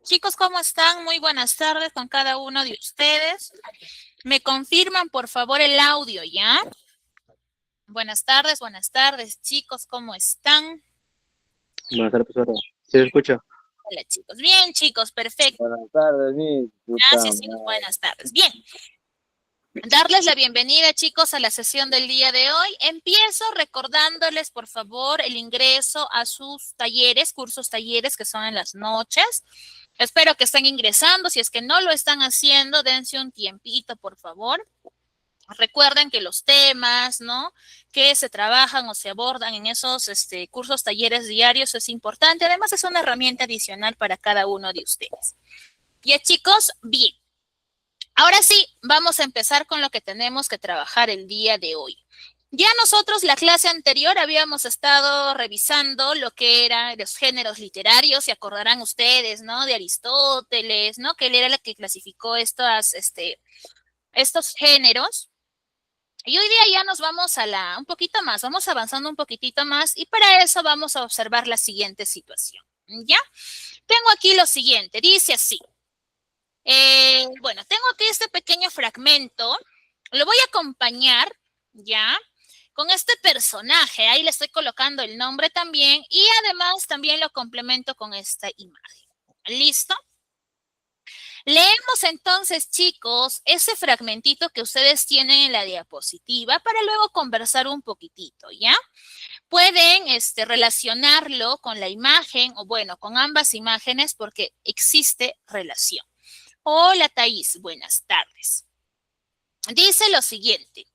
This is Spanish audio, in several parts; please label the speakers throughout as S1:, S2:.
S1: Chicos, ¿cómo están? Muy buenas tardes con cada uno de ustedes. ¿Me confirman, por favor, el audio, ya? Buenas tardes, chicos, ¿cómo están?
S2: Buenas tardes, profesora. ¿Sí se escucha?
S1: Hola, chicos. Bien, chicos, perfecto.
S2: Buenas tardes, mi puta
S1: Gracias, chicos.
S2: madre.
S1: Buenas tardes. Bien. Darles la bienvenida, chicos, a la sesión del día de hoy. Empiezo recordándoles, por favor, el ingreso a sus talleres, cursos talleres que son en las noches. Espero que estén ingresando. Si es que no lo están haciendo, dense un tiempito, por favor. Recuerden que los temas, ¿no? Que se trabajan o se abordan en esos cursos, talleres diarios es importante. Además, es una herramienta adicional para cada uno de ustedes. Ya, chicos, bien. Ahora sí, vamos a empezar con lo que tenemos que trabajar el día de hoy. Ya nosotros la clase anterior habíamos estado revisando lo que eran los géneros literarios, se acordarán ustedes, ¿no? De Aristóteles, ¿no? Que él era el que clasificó estos géneros. Y hoy día ya nos vamos un poquito más, vamos avanzando un poquitito más y para eso vamos a observar la siguiente situación. ¿Ya? Tengo aquí lo siguiente, dice así. Bueno, tengo aquí este pequeño fragmento, lo voy a acompañar, ¿ya? Con este personaje, ahí le estoy colocando el nombre también y además también lo complemento con esta imagen. ¿Listo? Leemos entonces, chicos, ese fragmentito que ustedes tienen en la diapositiva para luego conversar un poquitito, ¿ya? Pueden relacionarlo con la imagen o bueno, con ambas imágenes porque existe relación. Hola, Thais, buenas tardes. Dice lo siguiente.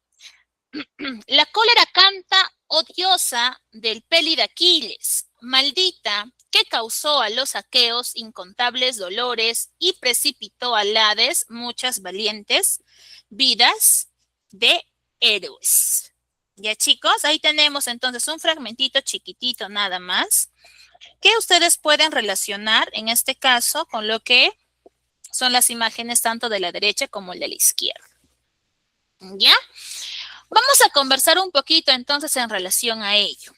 S1: La cólera canta odiosa del peli de Aquiles, maldita, que causó a los aqueos incontables dolores y precipitó al Hades muchas valientes vidas de héroes. Ya, chicos, ahí tenemos entonces un fragmentito chiquitito nada más que ustedes pueden relacionar en este caso con lo que son las imágenes tanto de la derecha como de la izquierda. ¿Ya? Vamos a conversar un poquito entonces en relación a ello.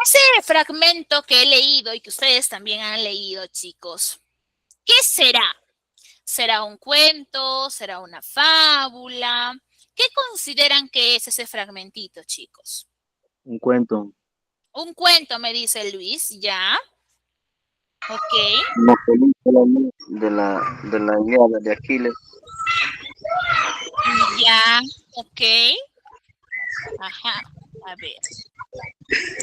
S1: Ese fragmento que he leído y que ustedes también han leído, chicos, ¿qué será? ¿Será un cuento? ¿Será una fábula? ¿Qué consideran que es ese fragmentito, chicos?
S2: Un cuento.
S1: Un cuento, me dice Luis, ya. Ok,
S2: Una película de la guerra de Aquiles.
S1: ya, ok. Ajá, a ver.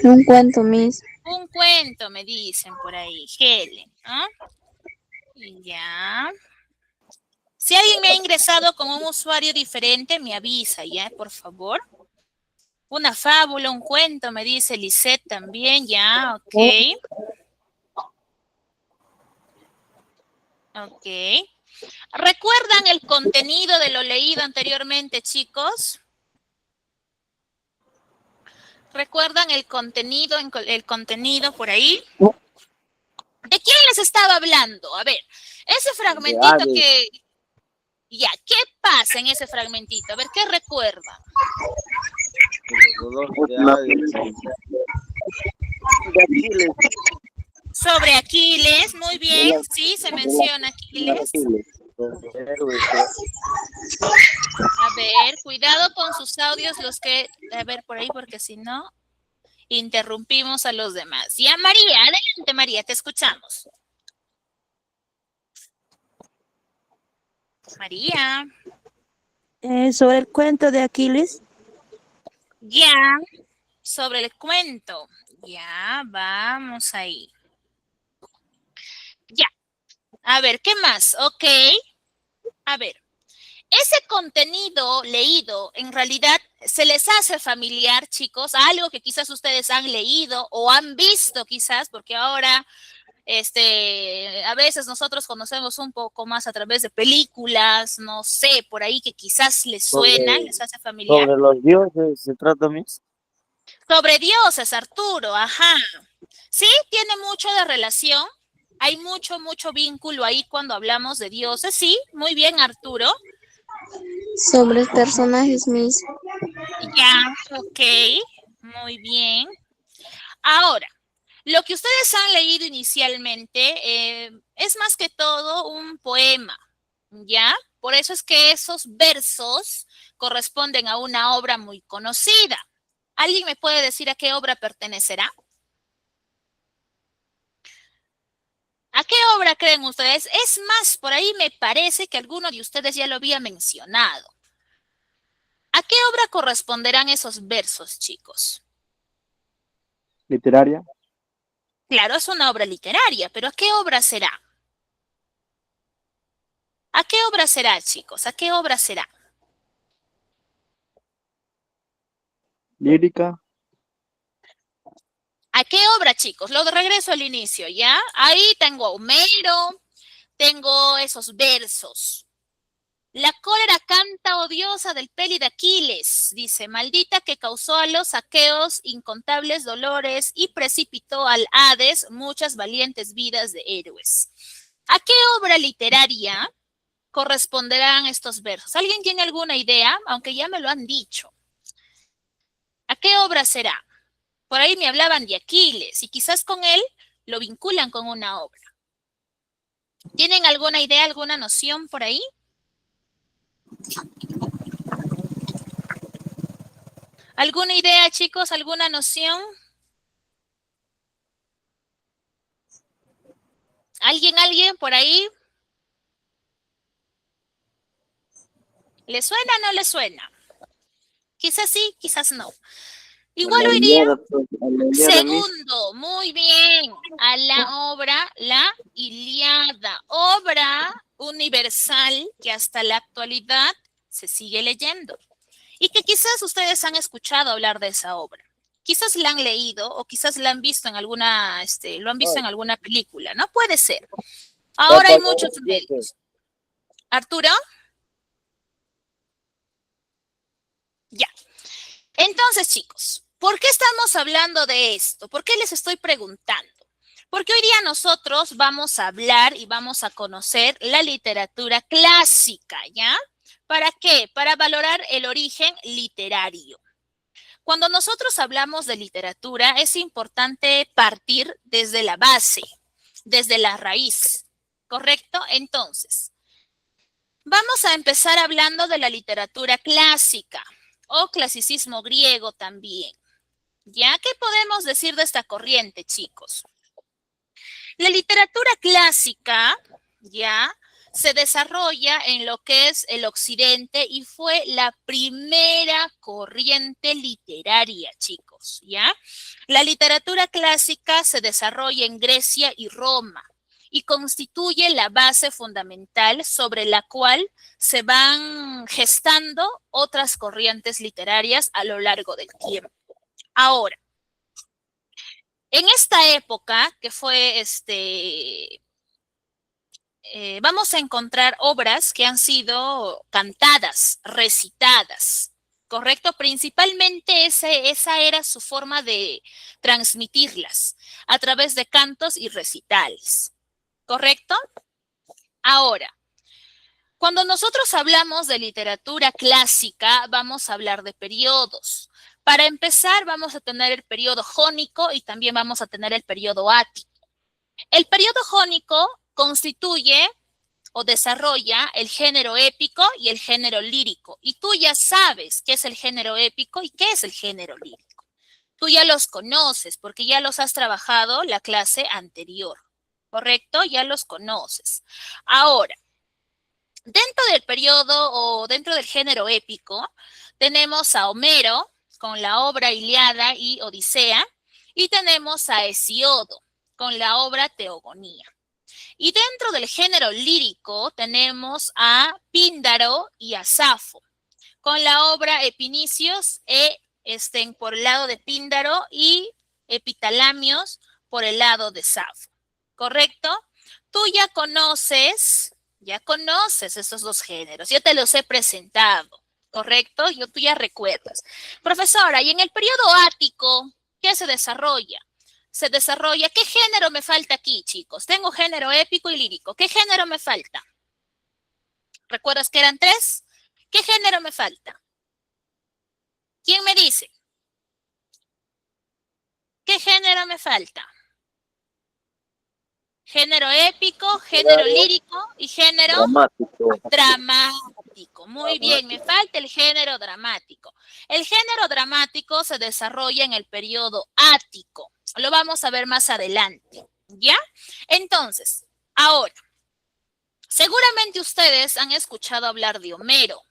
S3: Un cuento, Miss.
S1: Un cuento, me dicen por ahí, Helen, ¿ah? Ya. Si alguien me ha ingresado con un usuario diferente, me avisa, ¿ya? Por favor. Una fábula, un cuento, me dice Lisette también, ya, ok. Ok. ¿Recuerdan el contenido de lo leído anteriormente, chicos? ¿Recuerdan el contenido por ahí? ¿De quién les estaba hablando? A ver, ese
S2: De
S1: fragmentito
S2: Hades.
S1: que... Ya, ¿qué pasa en ese fragmentito? A ver, ¿qué recuerdan?
S2: Los dos de Hades. De Aquiles.
S1: Sobre Aquiles, muy bien, sí, se menciona
S2: De
S1: Aquiles.
S2: Aquiles. Los héroes.
S1: A ver, cuidado con sus audios, a ver por ahí, porque si no, interrumpimos a los demás. Ya, María, adelante, María, te escuchamos. María,
S3: Sobre el cuento de Aquiles.
S1: ya, sobre el cuento. Ya, vamos ahí. Ya, a ver, ¿qué más? Ok, a ver. Ese contenido leído, en realidad, ¿se les hace familiar, chicos? Algo que quizás ustedes han leído o han visto quizás, porque ahora, a veces nosotros conocemos un poco más a través de películas, no sé, por ahí que quizás les suena,
S2: Sobre,
S1: les hace familiar.
S2: sobre los dioses se trata, Miss.
S1: Sobre dioses, Arturo, ajá. Sí, tiene mucho de relación. Hay mucho, mucho vínculo ahí cuando hablamos de dioses. Sí, muy bien, Arturo.
S3: Sobre personajes, Miss.
S1: Ya, ok, muy bien. Ahora, Lo que ustedes han leído inicialmente es más que todo un poema, ¿ya? Por eso es que esos versos corresponden a una obra muy conocida. ¿Alguien me puede decir a qué obra pertenecerá? ¿A qué obra creen ustedes? Es más, por ahí me parece que alguno de ustedes ya lo había mencionado. ¿A qué obra corresponderán esos versos, chicos?
S4: Literaria.
S1: Claro, es una obra literaria, pero ¿a qué obra será? ¿A qué obra será, chicos? ¿A qué obra será?
S4: Lírica.
S1: ¿A qué obra, chicos? Lo de regreso al inicio, ¿ya? Ahí tengo a Homero, tengo esos versos. La cólera canta odiosa del peli de Aquiles, dice, maldita que causó a los aqueos incontables dolores y precipitó al Hades muchas valientes vidas de héroes. ¿A qué obra literaria corresponderán estos versos? ¿Alguien tiene alguna idea? Aunque ya me lo han dicho. ¿A qué obra será? Por ahí me hablaban de Aquiles y quizás con él lo vinculan con una obra. ¿Tienen alguna idea, alguna noción por ahí? ¿Alguna idea, chicos? ¿Alguna noción? ¿Alguien por ahí? ¿Le suena o no le suena? Quizás sí, quizás no. Igual
S2: La
S1: hoy día,
S2: Ilíada, pues, a la Ilíada, Miss.
S1: segundo, muy bien, a la obra La Ilíada, obra universal que hasta la actualidad se sigue leyendo y que quizás ustedes han escuchado hablar de esa obra. Quizás la han leído o quizás la han visto en alguna, lo han visto en alguna película, ¿no? Puede ser. Ahora hay muchos medios. Arturo, ya. Entonces, chicos, ¿por qué estamos hablando de esto? ¿Por qué les estoy preguntando? Porque hoy día nosotros vamos a hablar y vamos a conocer la literatura clásica, ¿ya? ¿Para qué? Para valorar el origen literario. Cuando nosotros hablamos de literatura, es importante partir desde la base, desde la raíz, ¿correcto? Entonces, vamos a empezar hablando de la literatura clásica o clasicismo griego también. ¿Ya? ¿Qué podemos decir de esta corriente, chicos? La literatura clásica, ¿ya? Se desarrolla en lo que es el occidente y fue la primera corriente literaria, chicos, ¿ya? La literatura clásica se desarrolla en Grecia y Roma y constituye la base fundamental sobre la cual se van gestando otras corrientes literarias a lo largo del tiempo. Ahora, en esta época, que fue vamos a encontrar obras que han sido cantadas, recitadas, ¿correcto? Principalmente esa era su forma de transmitirlas a través de cantos y recitales, ¿correcto? Ahora, cuando nosotros hablamos de literatura clásica, vamos a hablar de periodos. Para empezar, vamos a tener el periodo jónico y también vamos a tener el periodo ático. El periodo jónico constituye o desarrolla el género épico y el género lírico. Y tú ya sabes qué es el género épico y qué es el género lírico. Tú ya los conoces porque ya los has trabajado la clase anterior, ¿correcto? Ya los conoces. Ahora, dentro del periodo o dentro del género épico, tenemos a Homero con la obra Ilíada y Odisea y tenemos a Hesíodo con la obra Teogonía. Y dentro del género lírico tenemos a Píndaro y a Safo, con la obra Epinicios por el lado de Píndaro y Epitalamios por el lado de Safo. ¿Correcto? Tú ya conoces estos dos géneros, ya te los he presentado, ¿correcto? Tú ya recuerdas. Profesora, y en el periodo ático, ¿qué se desarrolla? ¿Qué género me falta aquí, chicos? Tengo género épico y lírico. ¿Qué género me falta? ¿Recuerdas que eran 3? ¿Qué género me falta? ¿Quién me dice? ¿Qué género me falta? Género épico, género lírico y género
S2: Dramático.
S1: dramático. Muy bien, me falta el género dramático. El género dramático se desarrolla en el periodo ático. Lo vamos a ver más adelante, ¿ya? Entonces, ahora, seguramente ustedes han escuchado hablar de Homero.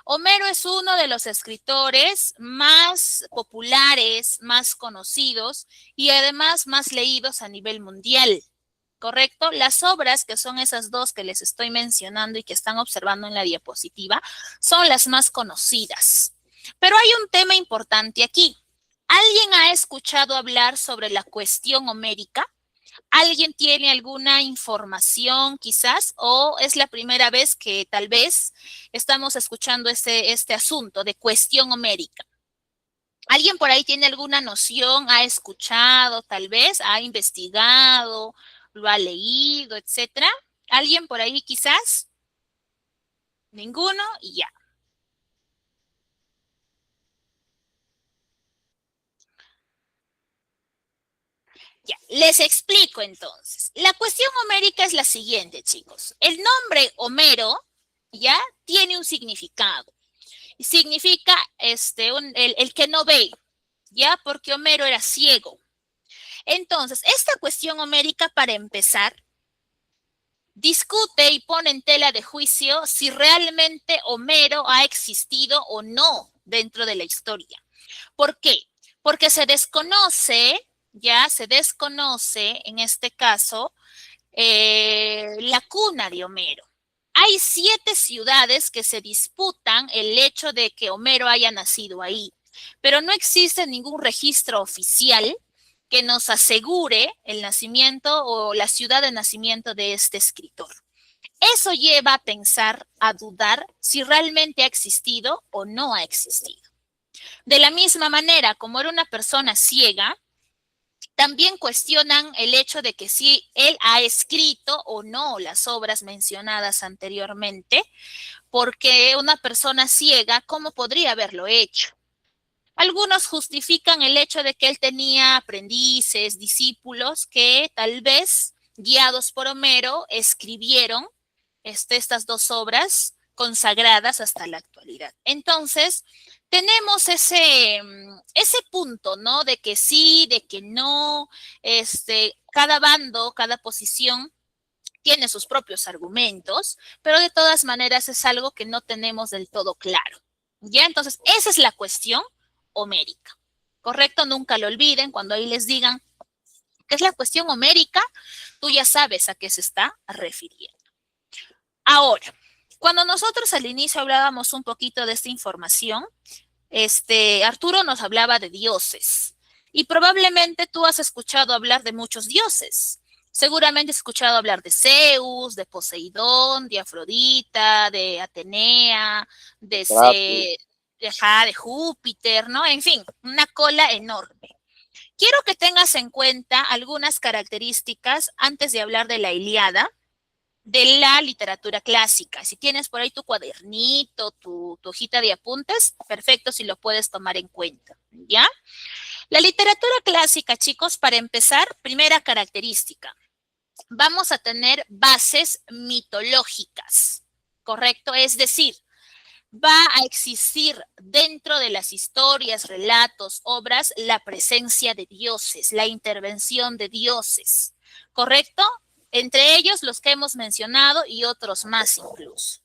S1: Homero es uno de los escritores más populares, más conocidos y además más leídos a nivel mundial. ¿Correcto? Las obras, que son esas dos que les estoy mencionando y que están observando en la diapositiva, son las más conocidas. Pero hay un tema importante aquí. ¿Alguien ha escuchado hablar sobre la cuestión homérica? ¿Alguien tiene alguna información quizás? ¿O es la primera vez que tal vez estamos escuchando este asunto de cuestión homérica? ¿Alguien por ahí tiene alguna noción? ¿Ha escuchado tal vez? ¿Ha investigado? ¿Lo ha leído, etcétera? ¿Alguien por ahí quizás? Ninguno y ya. Ya, les explico entonces. La cuestión homérica es la siguiente, chicos. El nombre Homero, ya, tiene un significado. Significa el que no ve, ya, porque Homero era ciego. Entonces, esta cuestión homérica, para empezar, discute y pone en tela de juicio si realmente Homero ha existido o no dentro de la historia. ¿Por qué? Porque se desconoce, ya se desconoce en este caso, la cuna de Homero. Hay 7 ciudades que se disputan el hecho de que Homero haya nacido ahí, pero no existe ningún registro oficial que nos asegure el nacimiento o la ciudad de nacimiento de este escritor. Eso lleva a pensar, a dudar si realmente ha existido o no ha existido. De la misma manera, como era una persona ciega, también cuestionan el hecho de que si él ha escrito o no las obras mencionadas anteriormente, porque una persona ciega, ¿cómo podría haberlo hecho? Algunos justifican el hecho de que él tenía aprendices, discípulos que tal vez, guiados por Homero, escribieron estas 2 obras consagradas hasta la actualidad. Entonces, tenemos ese punto, ¿no? De que sí, de que no, cada bando, cada posición tiene sus propios argumentos, pero de todas maneras es algo que no tenemos del todo claro. ¿Ya? Entonces, esa es la cuestión homérica. ¿Correcto? Nunca lo olviden cuando ahí les digan qué es la cuestión homérica, tú ya sabes a qué se está refiriendo. Ahora, cuando nosotros al inicio hablábamos un poquito de esta información, Arturo nos hablaba de dioses y probablemente tú has escuchado hablar de muchos dioses. Seguramente has escuchado hablar de Zeus, de Poseidón, de Afrodita, de Atenea, de Júpiter, ¿no? En fin, una cola enorme. Quiero que tengas en cuenta algunas características antes de hablar de la Ilíada, de la literatura clásica. Si tienes por ahí tu cuadernito, tu hojita de apuntes, perfecto si lo puedes tomar en cuenta, ¿ya? La literatura clásica, chicos, para empezar, primera característica, vamos a tener bases mitológicas, ¿correcto? Es decir, va a existir dentro de las historias, relatos, obras, la presencia de dioses, la intervención de dioses, ¿correcto? Entre ellos los que hemos mencionado y otros más incluso.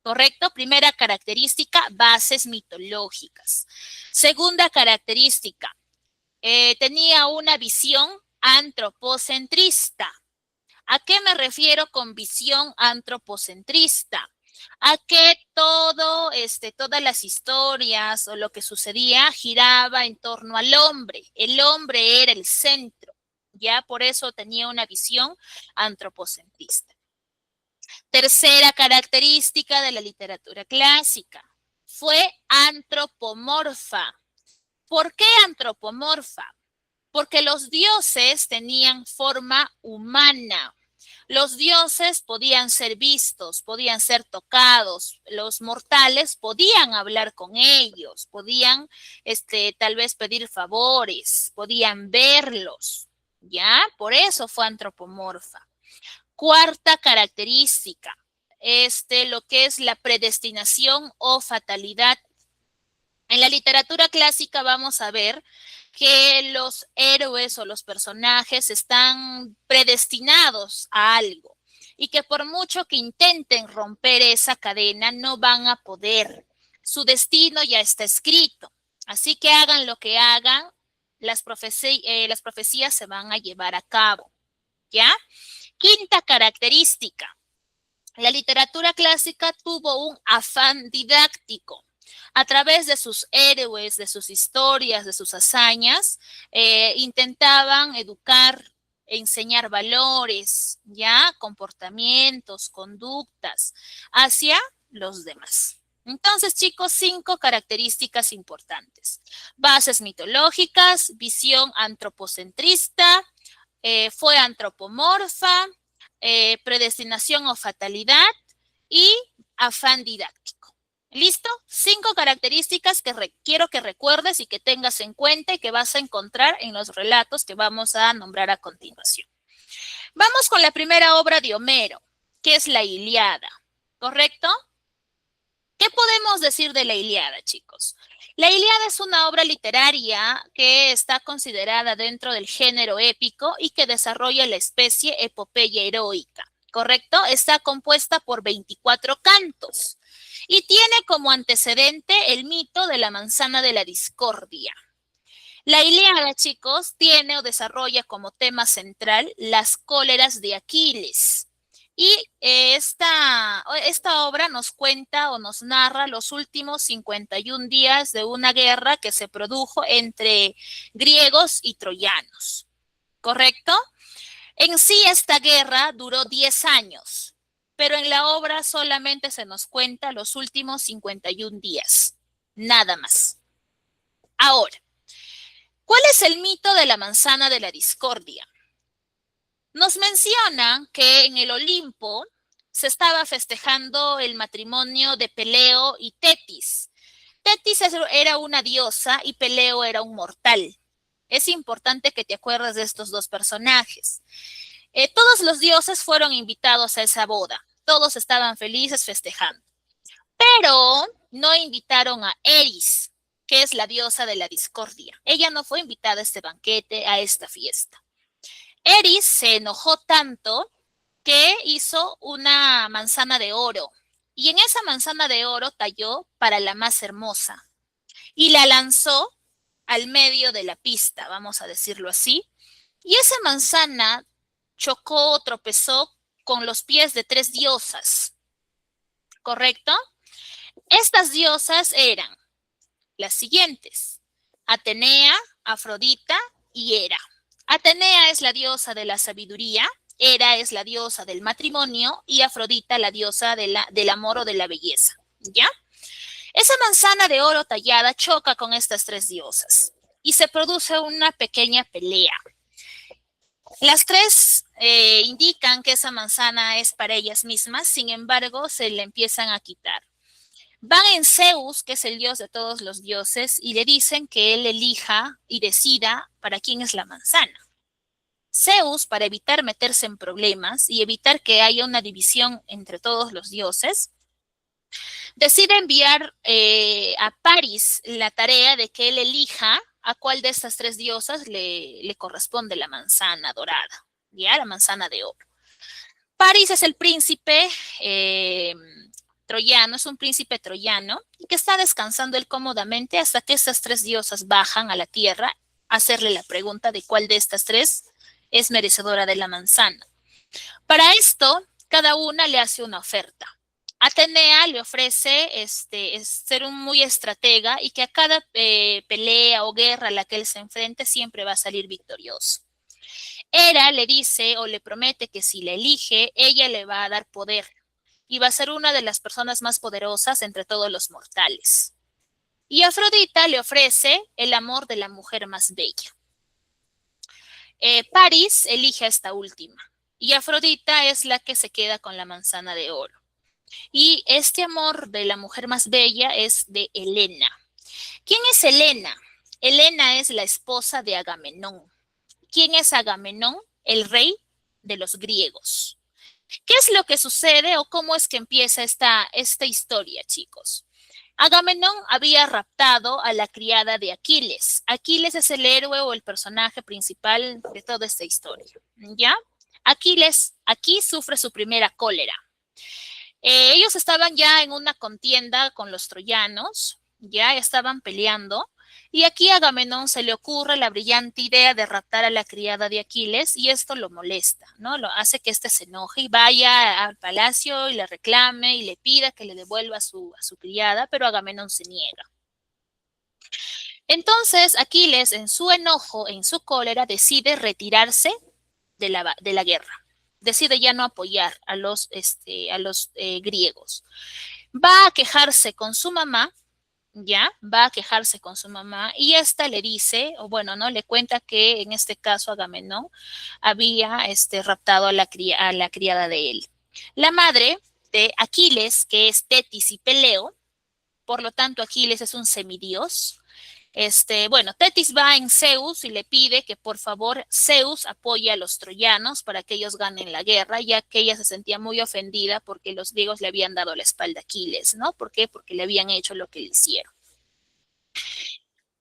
S1: ¿Correcto? Primera característica, bases mitológicas. Segunda característica, tenía una visión antropocentrista. ¿A qué me refiero con visión antropocentrista? A que todas las historias o lo que sucedía giraba en torno al hombre. El hombre era el centro. Ya por eso tenía una visión antropocentrista. Tercera característica de la literatura clásica, fue antropomorfa. ¿Por qué antropomorfa? Porque los dioses tenían forma humana. Los dioses podían ser vistos, podían ser tocados, los mortales podían hablar con ellos, podían tal vez pedir favores, podían verlos. ¿Ya? Por eso fue antropomorfa. Cuarta característica, lo que es la predestinación o fatalidad. En la literatura clásica vamos a ver que los héroes o los personajes están predestinados a algo y que por mucho que intenten romper esa cadena no van a poder. Su destino ya está escrito. Así que hagan lo que hagan, las profecías se van a llevar a cabo. ¿Ya? Quinta característica. La literatura clásica tuvo un afán didáctico. A través de sus héroes, de sus historias, de sus hazañas, intentaban educar, enseñar valores, ya, comportamientos, conductas hacia los demás. Entonces, chicos, 5 características importantes. Bases mitológicas, visión antropocentrista, fue antropomorfa, predestinación o fatalidad y afán didáctico. ¿Listo? 5 características que quiero que recuerdes y que tengas en cuenta y que vas a encontrar en los relatos que vamos a nombrar a continuación. Vamos con la primera obra de Homero, que es la Ilíada, ¿correcto? ¿Qué podemos decir de la Ilíada, chicos? La Ilíada es una obra literaria que está considerada dentro del género épico y que desarrolla la especie epopeya heroica, ¿correcto? Está compuesta por 24 cantos y tiene como antecedente el mito de la manzana de la discordia. La Ilíada, chicos, tiene o desarrolla como tema central las cóleras de Aquiles. Y esta obra nos cuenta o nos narra los últimos 51 días de una guerra que se produjo entre griegos y troyanos, ¿correcto? En sí esta guerra duró 10 años, pero en la obra solamente se nos cuenta los últimos 51 días, nada más. Ahora, ¿cuál es el mito de la manzana de la discordia? Nos mencionan que en el Olimpo se estaba festejando el matrimonio de Peleo y Tetis. Tetis era una diosa y Peleo era un mortal. Es importante que te acuerdes de estos dos personajes. Todos los dioses fueron invitados a esa boda. Todos estaban felices festejando. Pero no invitaron a Eris, que es la diosa de la discordia. Ella no fue invitada a este banquete, a esta fiesta. Eris se enojó tanto que hizo una manzana de oro y en esa manzana de oro talló para la más hermosa y la lanzó al medio de la pista, vamos a decirlo así, y esa manzana chocó, tropezó con los pies de 3 diosas, ¿correcto? Estas diosas eran las siguientes: Atenea, Afrodita y Hera. Atenea es la diosa de la sabiduría, Hera es la diosa del matrimonio y Afrodita la diosa del amor o de la belleza, ¿ya? Esa manzana de oro tallada choca con estas 3 diosas y se produce una pequeña pelea. Las 3 indican que esa manzana es para ellas mismas, sin embargo, se le empiezan a quitar. Van en Zeus, que es el dios de todos los dioses, y le dicen que él elija y decida para quién es la manzana. Zeus, para evitar meterse en problemas y evitar que haya una división entre todos los dioses, decide enviar a Paris la tarea de que él elija a cuál de estas 3 diosas le corresponde la manzana dorada, ¿ya? La manzana de oro. Paris es el príncipe troyano, es un príncipe troyano que está descansando él cómodamente hasta que estas 3 diosas bajan a la tierra a hacerle la pregunta de cuál de estas 3 es merecedora de la manzana. Para esto, cada una le hace una oferta. Atenea le ofrece ser un muy estratega y que a cada pelea o guerra a la que él se enfrente siempre va a salir victorioso. Hera le dice o le promete que si la elige, ella le va a dar poder y va a ser una de las personas más poderosas entre todos los mortales. Y Afrodita le ofrece el amor de la mujer más bella. Paris elige a esta última y Afrodita es la que se queda con la manzana de oro. Y este amor de la mujer más bella es de Helena. ¿Quién es Helena? Helena es la esposa de Agamenón. ¿Quién es Agamenón? El rey de los griegos. ¿Qué es lo que sucede o cómo es que empieza esta historia, chicos? Agamenón había raptado a la criada de Aquiles. Aquiles es el héroe o el personaje principal de toda esta historia, ¿ya? Aquiles aquí sufre su primera cólera. Ellos estaban ya en una contienda con los troyanos, ya estaban peleando, y aquí a Agamenón se le ocurre la brillante idea de raptar a la criada de Aquiles y esto lo molesta, ¿no? Lo hace que éste se enoje y vaya al palacio y le reclame y le pida que le devuelva a su criada, pero Agamenón se niega. Entonces Aquiles, en su enojo, en su cólera, decide retirarse de la guerra. Decide ya no apoyar a los griegos. Va a quejarse con su mamá, ya, va a quejarse con su mamá y esta le dice, o bueno, no, le cuenta que en este caso Agamenón había raptado a la criada de él. La madre de Aquiles, que es Tetis y Peleo, por lo tanto Aquiles es un semidios. Bueno, Tetis va en Zeus y le pide que por favor Zeus apoye a los troyanos para que ellos ganen la guerra, ya que ella se sentía muy ofendida porque los griegos le habían dado la espalda a Aquiles, ¿no? ¿Por qué? Porque le habían hecho lo que le hicieron.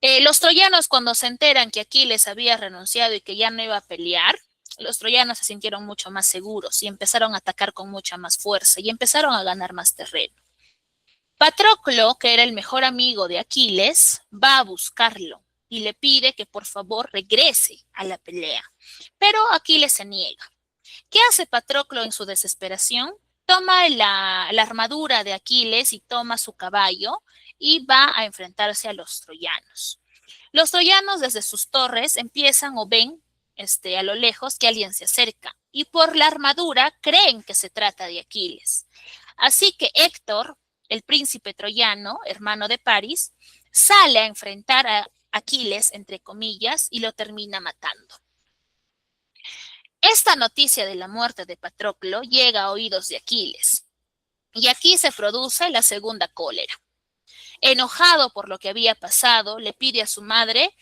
S1: Los troyanos, cuando se enteran que Aquiles había renunciado y que ya no iba a pelear, los troyanos se sintieron mucho más seguros y empezaron a atacar con mucha más fuerza y empezaron a ganar más terreno. Patroclo, que era el mejor amigo de Aquiles, va a buscarlo y le pide que por favor regrese a la pelea. Pero Aquiles se niega. ¿Qué hace Patroclo en su desesperación? Toma la armadura de Aquiles y toma su caballo y va a enfrentarse a los troyanos. Los troyanos desde sus torres empiezan o ven a lo lejos que alguien se acerca y por la armadura creen que se trata de Aquiles. Así que Héctor, el príncipe troyano, hermano de París, sale a enfrentar a Aquiles, entre comillas, y lo termina matando. Esta noticia de la muerte de Patroclo llega a oídos de Aquiles, y aquí se produce la segunda cólera. Enojado por lo que había pasado, le pide a su madre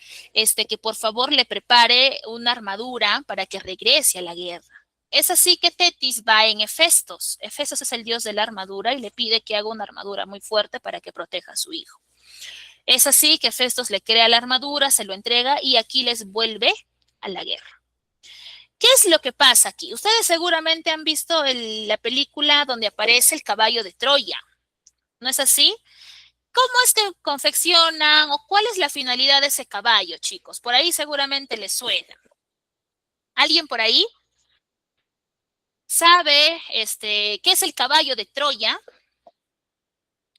S1: que por favor le prepare una armadura para que regrese a la guerra. Es así que Tetis va en Hefestos. Hefestos es el dios de la armadura y le pide que haga una armadura muy fuerte para que proteja a su hijo. Es así que Hefestos le crea la armadura, se lo entrega y Aquiles vuelve a la guerra. ¿Qué es lo que pasa aquí? Ustedes seguramente han visto la película donde aparece el caballo de Troya, ¿no es así? ¿Cómo es que confeccionan o cuál es la finalidad de ese caballo, chicos? Por ahí seguramente les suena. ¿Alguien por ahí sabe qué es el caballo de Troya?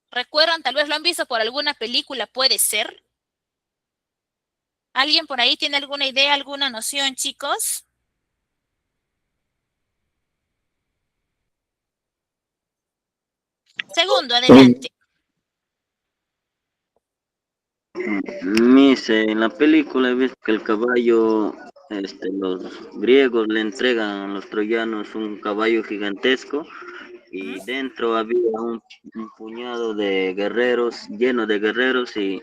S1: ¿Recuerdan? Tal vez lo han visto por alguna película, puede ser. ¿Alguien por ahí tiene alguna idea, alguna noción, chicos? Segundo, adelante.
S2: En la película he visto que el caballo, los griegos le entregan a los troyanos un caballo gigantesco y dentro había un puñado de guerreros, lleno de guerreros y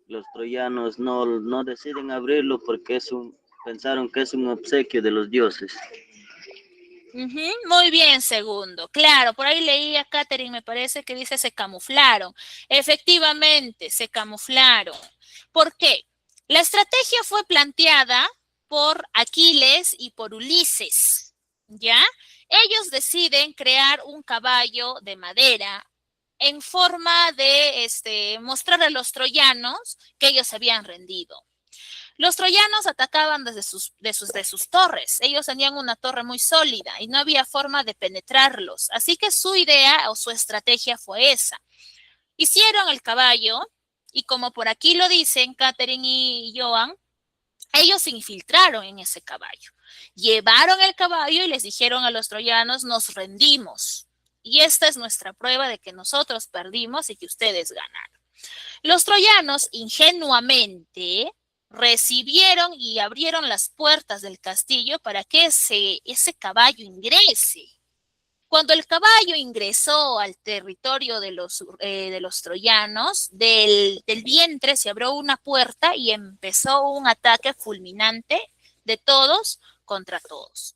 S2: los troyanos no deciden abrirlo porque pensaron que es un obsequio de los dioses.
S1: Muy bien, segundo. Claro, por ahí leí a Catherine, me parece que dice se camuflaron. Efectivamente, se camuflaron. ¿Por qué? La estrategia fue planteada por Aquiles y por Ulises, ¿ya? Ellos deciden crear un caballo de madera en forma de mostrar a los troyanos que ellos se habían rendido. Los troyanos atacaban desde sus torres. Ellos tenían una torre muy sólida y no había forma de penetrarlos. Así que su idea o su estrategia fue esa. Hicieron el caballo y como por aquí lo dicen Catherine y Joan, ellos se infiltraron en ese caballo. Llevaron el caballo y les dijeron a los troyanos, nos rendimos. Y esta es nuestra prueba de que nosotros perdimos y que ustedes ganaron. Los troyanos ingenuamente recibieron y abrieron las puertas del castillo para que ese caballo ingrese. Cuando el caballo ingresó al territorio de los troyanos, del vientre se abrió una puerta y empezó un ataque fulminante de todos contra todos.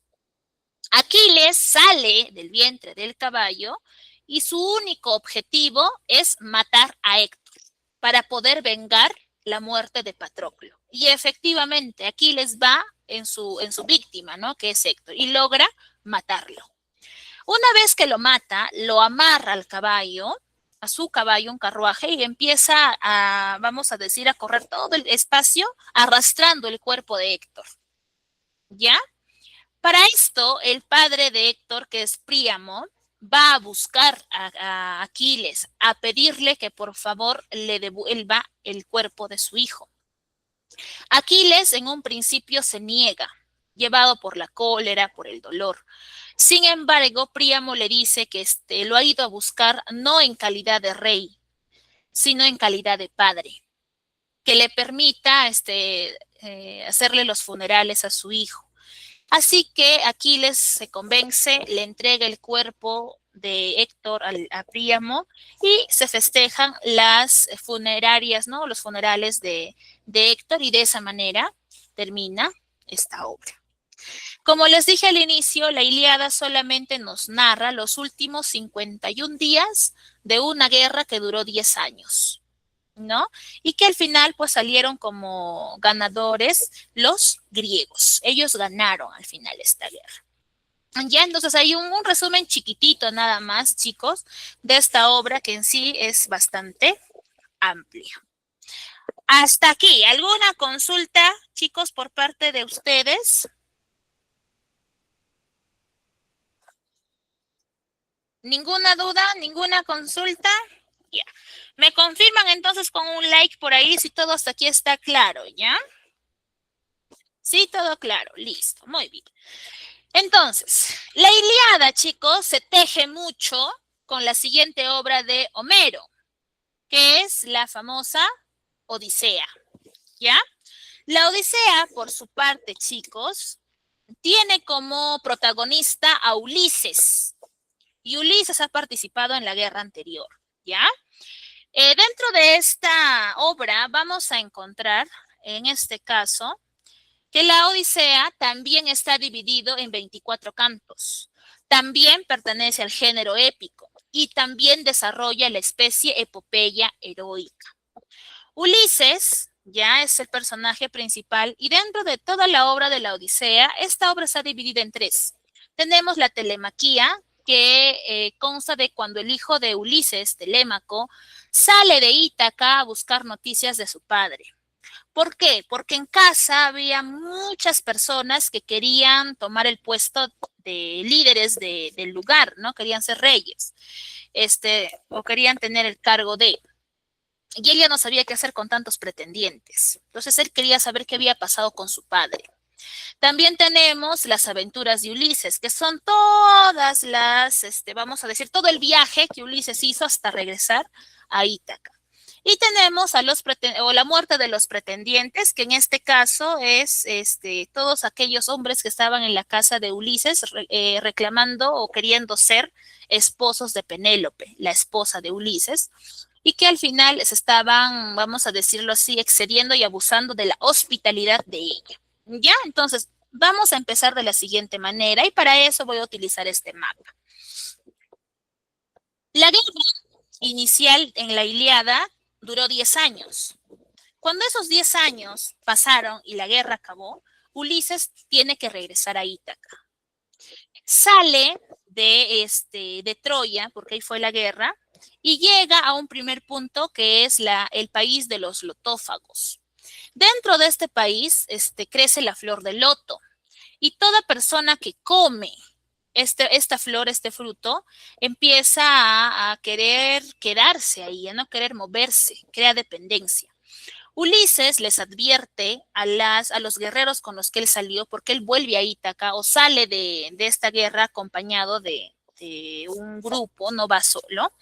S1: Aquiles sale del vientre del caballo y su único objetivo es matar a Héctor para poder vengar la muerte de Patroclo. Y efectivamente, Aquiles va en su víctima, ¿no? Que es Héctor, y logra matarlo. Una vez que lo mata, lo amarra al caballo, a su caballo, un carruaje, y empieza a, vamos a decir, a correr todo el espacio arrastrando el cuerpo de Héctor. ¿Ya? Para esto, el padre de Héctor, que es Príamo, va a buscar a Aquiles, a pedirle que por favor le devuelva el cuerpo de su hijo. Aquiles en un principio se niega, llevado por la cólera, por el dolor. Sin embargo, Príamo le dice que lo ha ido a buscar no en calidad de rey, sino en calidad de padre, que le permita hacerle los funerales a su hijo. Así que Aquiles se convence, le entrega el cuerpo de Héctor a Príamo y se festejan las funerarias, ¿no? Los funerales de Héctor, y de esa manera termina esta obra. Como les dije al inicio, la Ilíada solamente nos narra los últimos 51 días de una guerra que duró 10 años, ¿no? Y que al final pues salieron como ganadores los griegos. Ellos ganaron al final esta guerra. Ya, entonces hay un resumen chiquitito nada más, chicos, de esta obra que en sí es bastante amplia. Hasta aquí, ¿alguna consulta, chicos, por parte de ustedes? ¿Ninguna duda? ¿Ninguna consulta? Ya. Me confirman entonces con un like por ahí si todo hasta aquí está claro, ¿ya? Sí, todo claro, listo, muy bien. Entonces, la Ilíada, chicos, se teje mucho con la siguiente obra de Homero, que es la famosa Odisea, ¿ya? La Odisea, por su parte, chicos, tiene como protagonista a Ulises, y Ulises ha participado en la guerra anterior, ¿ya? Dentro de esta obra vamos a encontrar, en este caso, que la Odisea también está dividido en 24 cantos. También pertenece al género épico y también desarrolla la especie epopeya heroica. Ulises ya es el personaje principal y dentro de toda la obra de la Odisea, esta obra está dividida en 3. Tenemos la telemaquía, que consta de cuando el hijo de Ulises, Telémaco, sale de Ítaca a buscar noticias de su padre. ¿Por qué? Porque en casa había muchas personas que querían tomar el puesto de líderes del lugar, ¿no? Querían ser reyes, o querían tener el cargo de. Y ella no sabía qué hacer con tantos pretendientes. Entonces él quería saber qué había pasado con su padre. También tenemos las aventuras de Ulises, que son todas las, vamos a decir, todo el viaje que Ulises hizo hasta regresar a Ítaca. Y tenemos a la muerte de los pretendientes, que en este caso es todos aquellos hombres que estaban en la casa de Ulises reclamando o queriendo ser esposos de Penélope, la esposa de Ulises, y que al final se estaban, vamos a decirlo así, excediendo y abusando de la hospitalidad de ella. ¿Ya? Entonces, vamos a empezar de la siguiente manera y para eso voy a utilizar este mapa. La guerra inicial en la Ilíada duró 10 años. Cuando esos 10 años pasaron y la guerra acabó, Ulises tiene que regresar a Ítaca. Sale de Troya, porque ahí fue la guerra, y llega a un primer punto que es el país de los lotófagos. Dentro de este país crece la flor del loto y toda persona que come esta flor, este fruto, empieza a querer quedarse ahí, a no querer moverse, crea dependencia. Ulises les advierte a los guerreros con los que él salió, porque él vuelve a Ítaca o sale de esta guerra acompañado de un grupo, no va solo,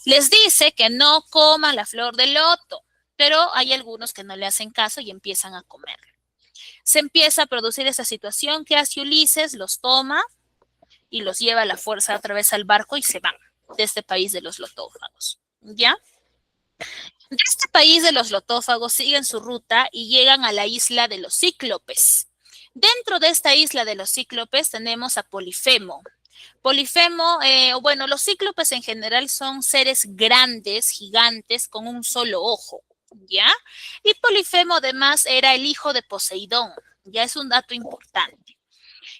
S1: les dice que no coman la flor del loto, pero hay algunos que no le hacen caso y empiezan a comerlo. Se empieza a producir esa situación que hace Ulises, los toma y los lleva a la fuerza a través del barco y se van de este país de los lotófagos, ¿ya? De este país de los lotófagos siguen su ruta y llegan a la isla de los cíclopes. Dentro de esta isla de los cíclopes tenemos a Polifemo. Polifemo, bueno, los cíclopes en general son seres grandes, gigantes, con un solo ojo, ¿ya? Y Polifemo además era el hijo de Poseidón, ya es un dato importante.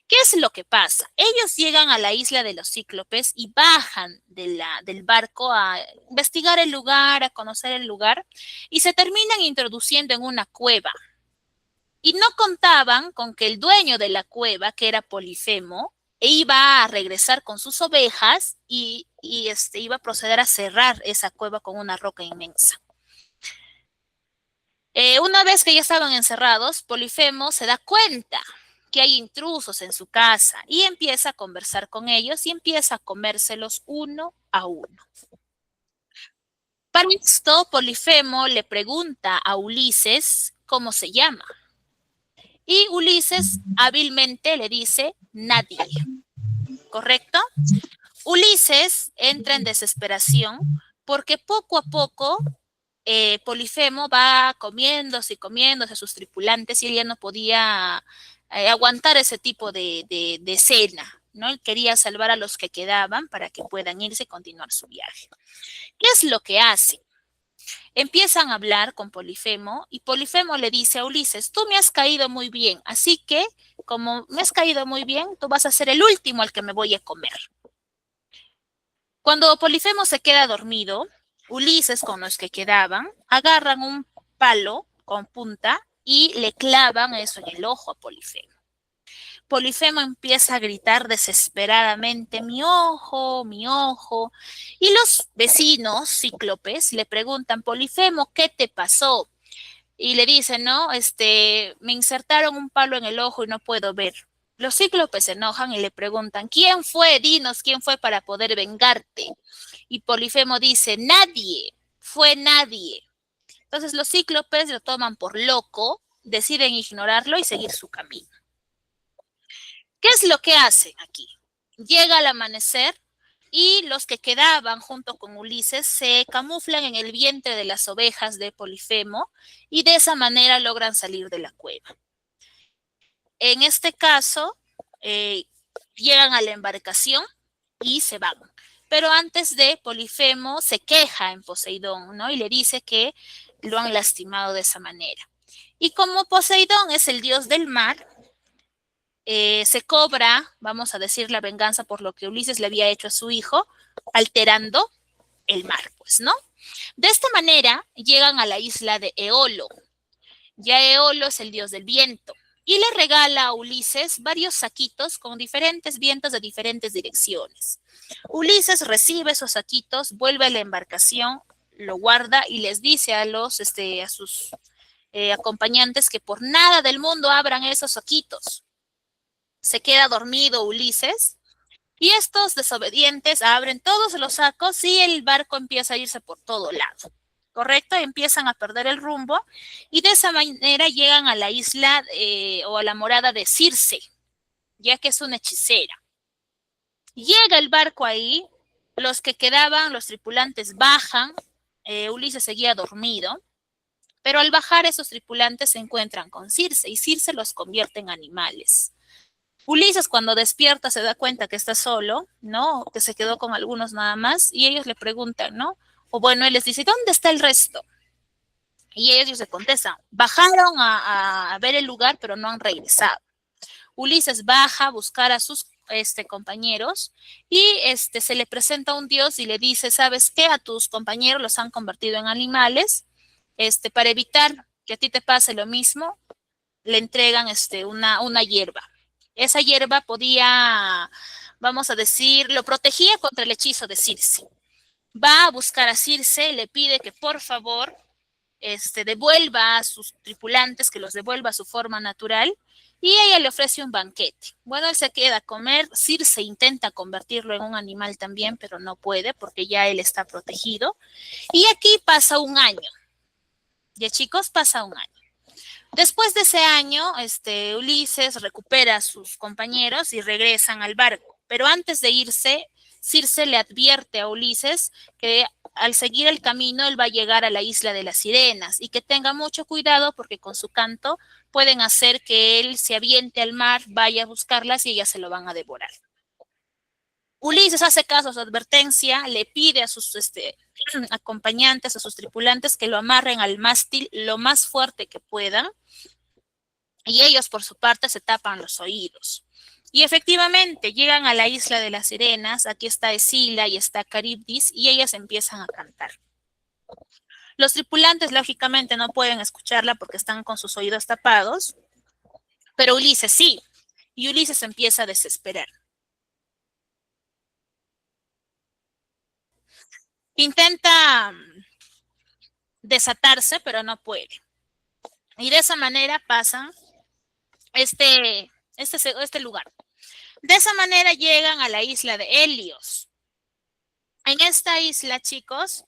S1: ¿Qué es lo que pasa? Ellos llegan a la isla de los cíclopes y bajan del barco a investigar el lugar, a conocer el lugar, y se terminan introduciendo en una cueva. Y no contaban con que el dueño de la cueva, que era Polifemo, iba a regresar con sus ovejas y iba a proceder a cerrar esa cueva con una roca inmensa. Una vez que ya estaban encerrados, Polifemo se da cuenta que hay intrusos en su casa y empieza a conversar con ellos y empieza a comérselos uno a uno. Para esto, Polifemo le pregunta a Ulises cómo se llama. Y Ulises hábilmente le dice nadie. ¿Correcto? Ulises entra en desesperación porque poco a poco Polifemo va comiéndose y comiéndose a sus tripulantes y él ya no podía aguantar ese tipo de escena, ¿no? Él quería salvar a los que quedaban para que puedan irse y continuar su viaje. ¿Qué es lo que hace? Empiezan a hablar con Polifemo y Polifemo le dice a Ulises, tú me has caído muy bien, así que como me has caído muy bien, tú vas a ser el último al que me voy a comer. Cuando Polifemo se queda dormido, Ulises con los que quedaban agarran un palo con punta y le clavan eso en el ojo a Polifemo. Polifemo empieza a gritar desesperadamente, mi ojo, mi ojo. Y los vecinos cíclopes le preguntan, Polifemo, ¿qué te pasó? Y le dicen, no, me insertaron un palo en el ojo y no puedo ver. Los cíclopes se enojan y le preguntan, ¿quién fue? Dinos, ¿quién fue para poder vengarte? Y Polifemo dice, nadie, fue nadie. Entonces los cíclopes lo toman por loco, deciden ignorarlo y seguir su camino. ¿Qué es lo que hacen aquí? Llega el amanecer y los que quedaban junto con Ulises se camuflan en el vientre de las ovejas de Polifemo y de esa manera logran salir de la cueva. En este caso, llegan a la embarcación y se van. Pero antes de, Polifemo se queja en Poseidón, ¿no? Y le dice que lo han lastimado de esa manera. Y como Poseidón es el dios del mar, se cobra, vamos a decir, la venganza por lo que Ulises le había hecho a su hijo, alterando el mar, pues, ¿no? De esta manera llegan a la isla de Eolo. Ya Eolo es el dios del viento y le regala a Ulises varios saquitos con diferentes vientos de diferentes direcciones. Ulises recibe esos saquitos, vuelve a la embarcación, lo guarda y les dice a sus acompañantes que por nada del mundo abran esos saquitos. Se queda dormido Ulises y estos desobedientes abren todos los sacos y el barco empieza a irse por todo lado. ¿Correcto? Empiezan a perder el rumbo y de esa manera llegan a la isla o a la morada de Circe, ya que es una hechicera. Llega el barco ahí, los que quedaban, los tripulantes bajan, Ulises seguía dormido, pero al bajar esos tripulantes se encuentran con Circe y Circe los convierte en animales. Ulises cuando despierta se da cuenta que está solo, ¿no? Que se quedó con algunos nada más y ellos le preguntan, ¿no? O bueno, él les dice, ¿dónde está el resto? Y ellos le contestan, bajaron a ver el lugar, pero no han regresado. Ulises baja a buscar a sus compañeros y se le presenta un dios y le dice, ¿sabes qué? A tus compañeros los han convertido en animales, para evitar que a ti te pase lo mismo, le entregan una hierba. Esa hierba podía, vamos a decir, lo protegía contra el hechizo de Circe. Va a buscar a Circe, le pide que por favor devuelva a sus tripulantes, que los devuelva a su forma natural, y ella le ofrece un banquete. Bueno, él se queda a comer, Circe intenta convertirlo en un animal también, pero no puede porque ya él está protegido. Y aquí pasa un año. Ya chicos, pasa un año. Después de ese año, Ulises recupera a sus compañeros y regresan al barco. Pero antes de irse, Circe le advierte a Ulises que al seguir el camino él va a llegar a la isla de las sirenas y que tenga mucho cuidado porque con su canto pueden hacer que él se aviente al mar, vaya a buscarlas y ellas se lo van a devorar. Ulises hace caso a su advertencia, le pide a sus acompañantes, a sus tripulantes que lo amarren al mástil lo más fuerte que puedan y ellos por su parte se tapan los oídos. Y efectivamente llegan a la isla de las sirenas, aquí está Escila y está Caribdis y ellas empiezan a cantar. Los tripulantes lógicamente no pueden escucharla porque están con sus oídos tapados, pero Ulises sí, y Ulises empieza a desesperar. Intenta desatarse, pero no puede. Y de esa manera pasan este lugar. De esa manera llegan a la isla de Helios. En esta isla, chicos,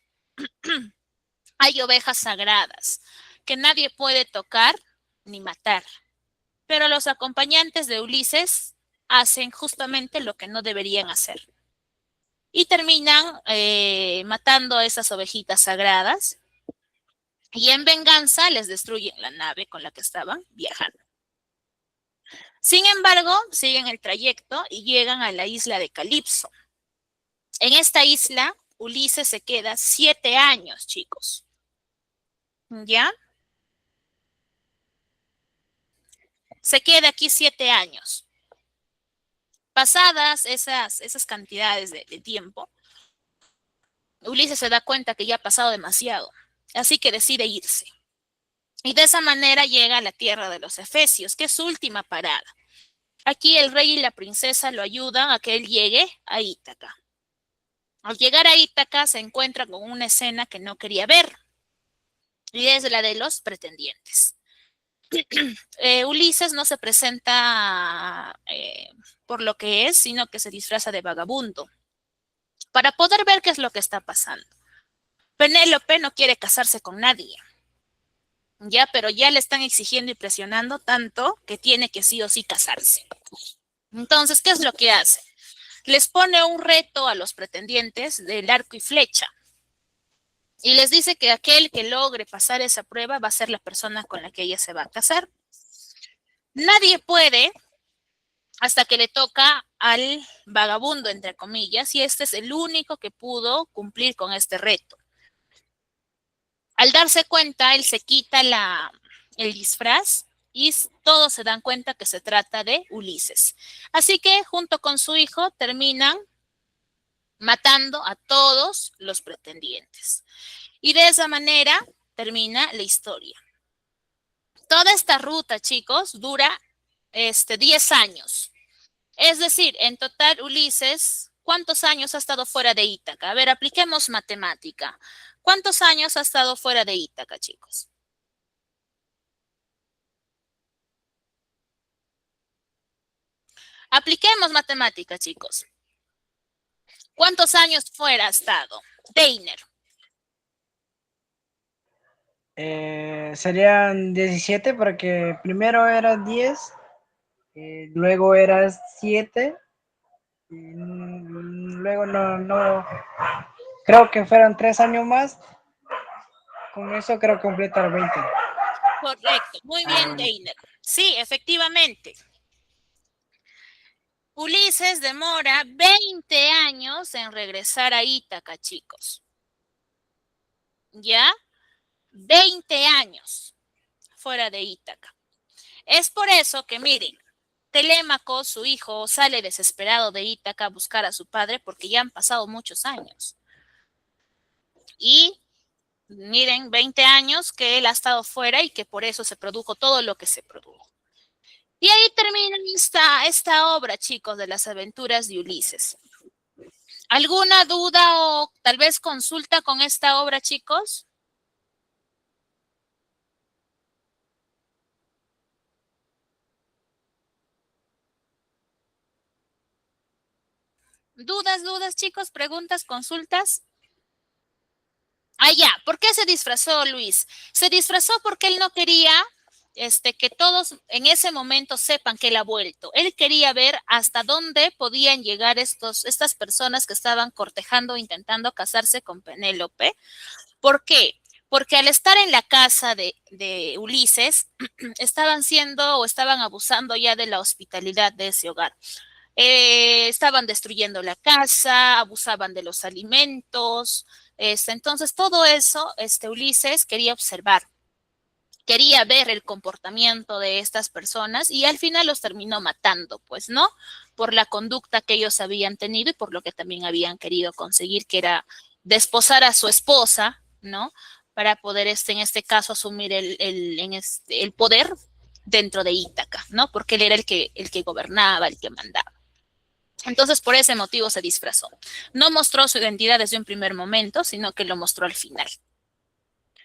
S1: hay ovejas sagradas que nadie puede tocar ni matar. Pero los acompañantes de Ulises hacen justamente lo que no deberían hacer. Y terminan matando a esas ovejitas sagradas. Y en venganza les destruyen la nave con la que estaban viajando. Sin embargo, siguen el trayecto y llegan a la isla de Calipso. En esta isla, Ulises se queda 7 años, chicos. ¿Ya? Se queda aquí 7 años. Pasadas esas cantidades de tiempo, Ulises se da cuenta que ya ha pasado demasiado, así que decide irse. Y de esa manera llega a la tierra de los Efesios, que es su última parada. Aquí el rey y la princesa lo ayudan a que él llegue a Ítaca. Al llegar a Ítaca se encuentra con una escena que no quería ver, y es la de los pretendientes. Ulises no se presenta por lo que es, sino que se disfraza de vagabundo, para poder ver qué es lo que está pasando. Penélope no quiere casarse con nadie, ya, pero ya le están exigiendo y presionando tanto que tiene que sí o sí casarse. Entonces, ¿qué es lo que hace? Les pone un reto a los pretendientes del arco y flecha y les dice que aquel que logre pasar esa prueba va a ser la persona con la que ella se va a casar. Nadie puede hasta que le toca al vagabundo, entre comillas, y este es el único que pudo cumplir con este reto. Al darse cuenta, él se quita el disfraz y todos se dan cuenta que se trata de Ulises. Así que junto con su hijo terminan matando a todos los pretendientes. Y de esa manera termina la historia. Toda esta ruta, chicos, dura 10 años. Es decir, en total, Ulises, ¿cuántos años ha estado fuera de Ítaca? A ver, apliquemos matemática. ¿Cuántos años ha estado fuera de Ítaca, chicos? Apliquemos matemática, chicos. ¿Cuántos años fuera ha estado? Deiner.
S4: Serían 17 porque primero era 10, luego era 7, y luego no, creo que fueron 3 años más. Con eso creo que completa los 20.
S1: Correcto, muy bien, Deiner. Sí, efectivamente. Ulises demora 20 años en regresar a Ítaca, chicos. ¿Ya? 20 años fuera de Ítaca. Es por eso que, miren, Telémaco, su hijo, sale desesperado de Ítaca a buscar a su padre porque ya han pasado muchos años. Y miren, 20 años que él ha estado fuera y que por eso se produjo todo lo que se produjo. Y ahí termina esta obra, chicos, de las aventuras de Ulises. ¿Alguna duda o tal vez consulta con esta obra, chicos? ¿Dudas, chicos? ¿Preguntas, consultas? Ah, ya. ¿Por qué se disfrazó Luis? Se disfrazó porque él no quería que todos en ese momento sepan que él ha vuelto. Él quería ver hasta dónde podían llegar estas personas que estaban cortejando, intentando casarse con Penélope. ¿Por qué? Porque al estar en la casa de Ulises, estaban abusando ya de la hospitalidad de ese hogar. Estaban destruyendo la casa, abusaban de los alimentos. Entonces, todo eso, Ulises quería observar, quería ver el comportamiento de estas personas y al final los terminó matando, pues, ¿no? Por la conducta que ellos habían tenido y por lo que también habían querido conseguir, que era desposar a su esposa, ¿no? Para poder, en este caso, asumir el poder dentro de Ítaca, ¿no? Porque él era el que gobernaba, el que mandaba. Entonces, por ese motivo se disfrazó. No mostró su identidad desde un primer momento, sino que lo mostró al final.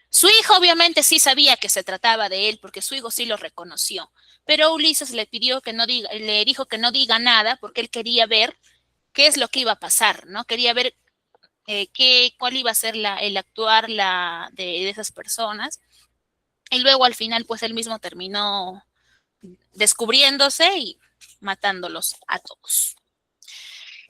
S1: Su hijo obviamente sí sabía que se trataba de él, porque su hijo sí lo reconoció, pero Ulises le dijo que no diga nada, porque él quería ver qué es lo que iba a pasar, ¿no? Quería ver cuál iba a ser el actuar de esas personas. Y luego al final, pues él mismo terminó descubriéndose y matándolos a todos.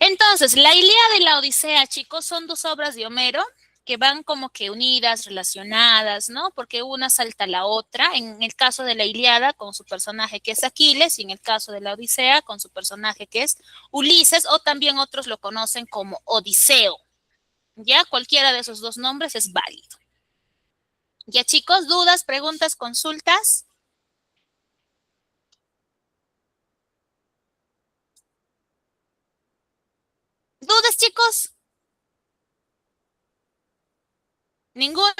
S1: Entonces, la Ilíada y la Odisea, chicos, son dos obras de Homero que van como que unidas, relacionadas, ¿no? Porque una salta a la otra. En el caso de la Ilíada, con su personaje que es Aquiles, y en el caso de la Odisea, con su personaje que es Ulises, o también otros lo conocen como Odiseo. Ya cualquiera de esos dos nombres es válido. Ya, chicos, dudas, preguntas, consultas. ¿Dudas, chicos? ¿Ninguna?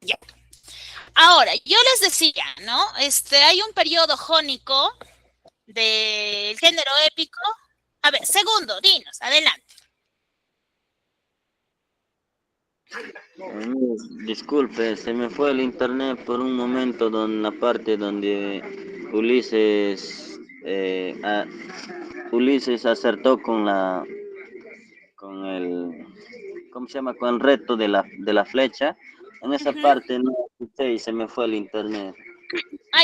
S1: Ya. Ahora, yo les decía, ¿no? Hay un periodo jónico del género épico. A ver, segundo, dinos, adelante.
S2: Disculpe, se me fue el internet por un momento en la parte donde Ulises Ulises acertó con el ¿cómo se llama? Con el reto de la flecha. En esa parte no escuché y se me fue el internet.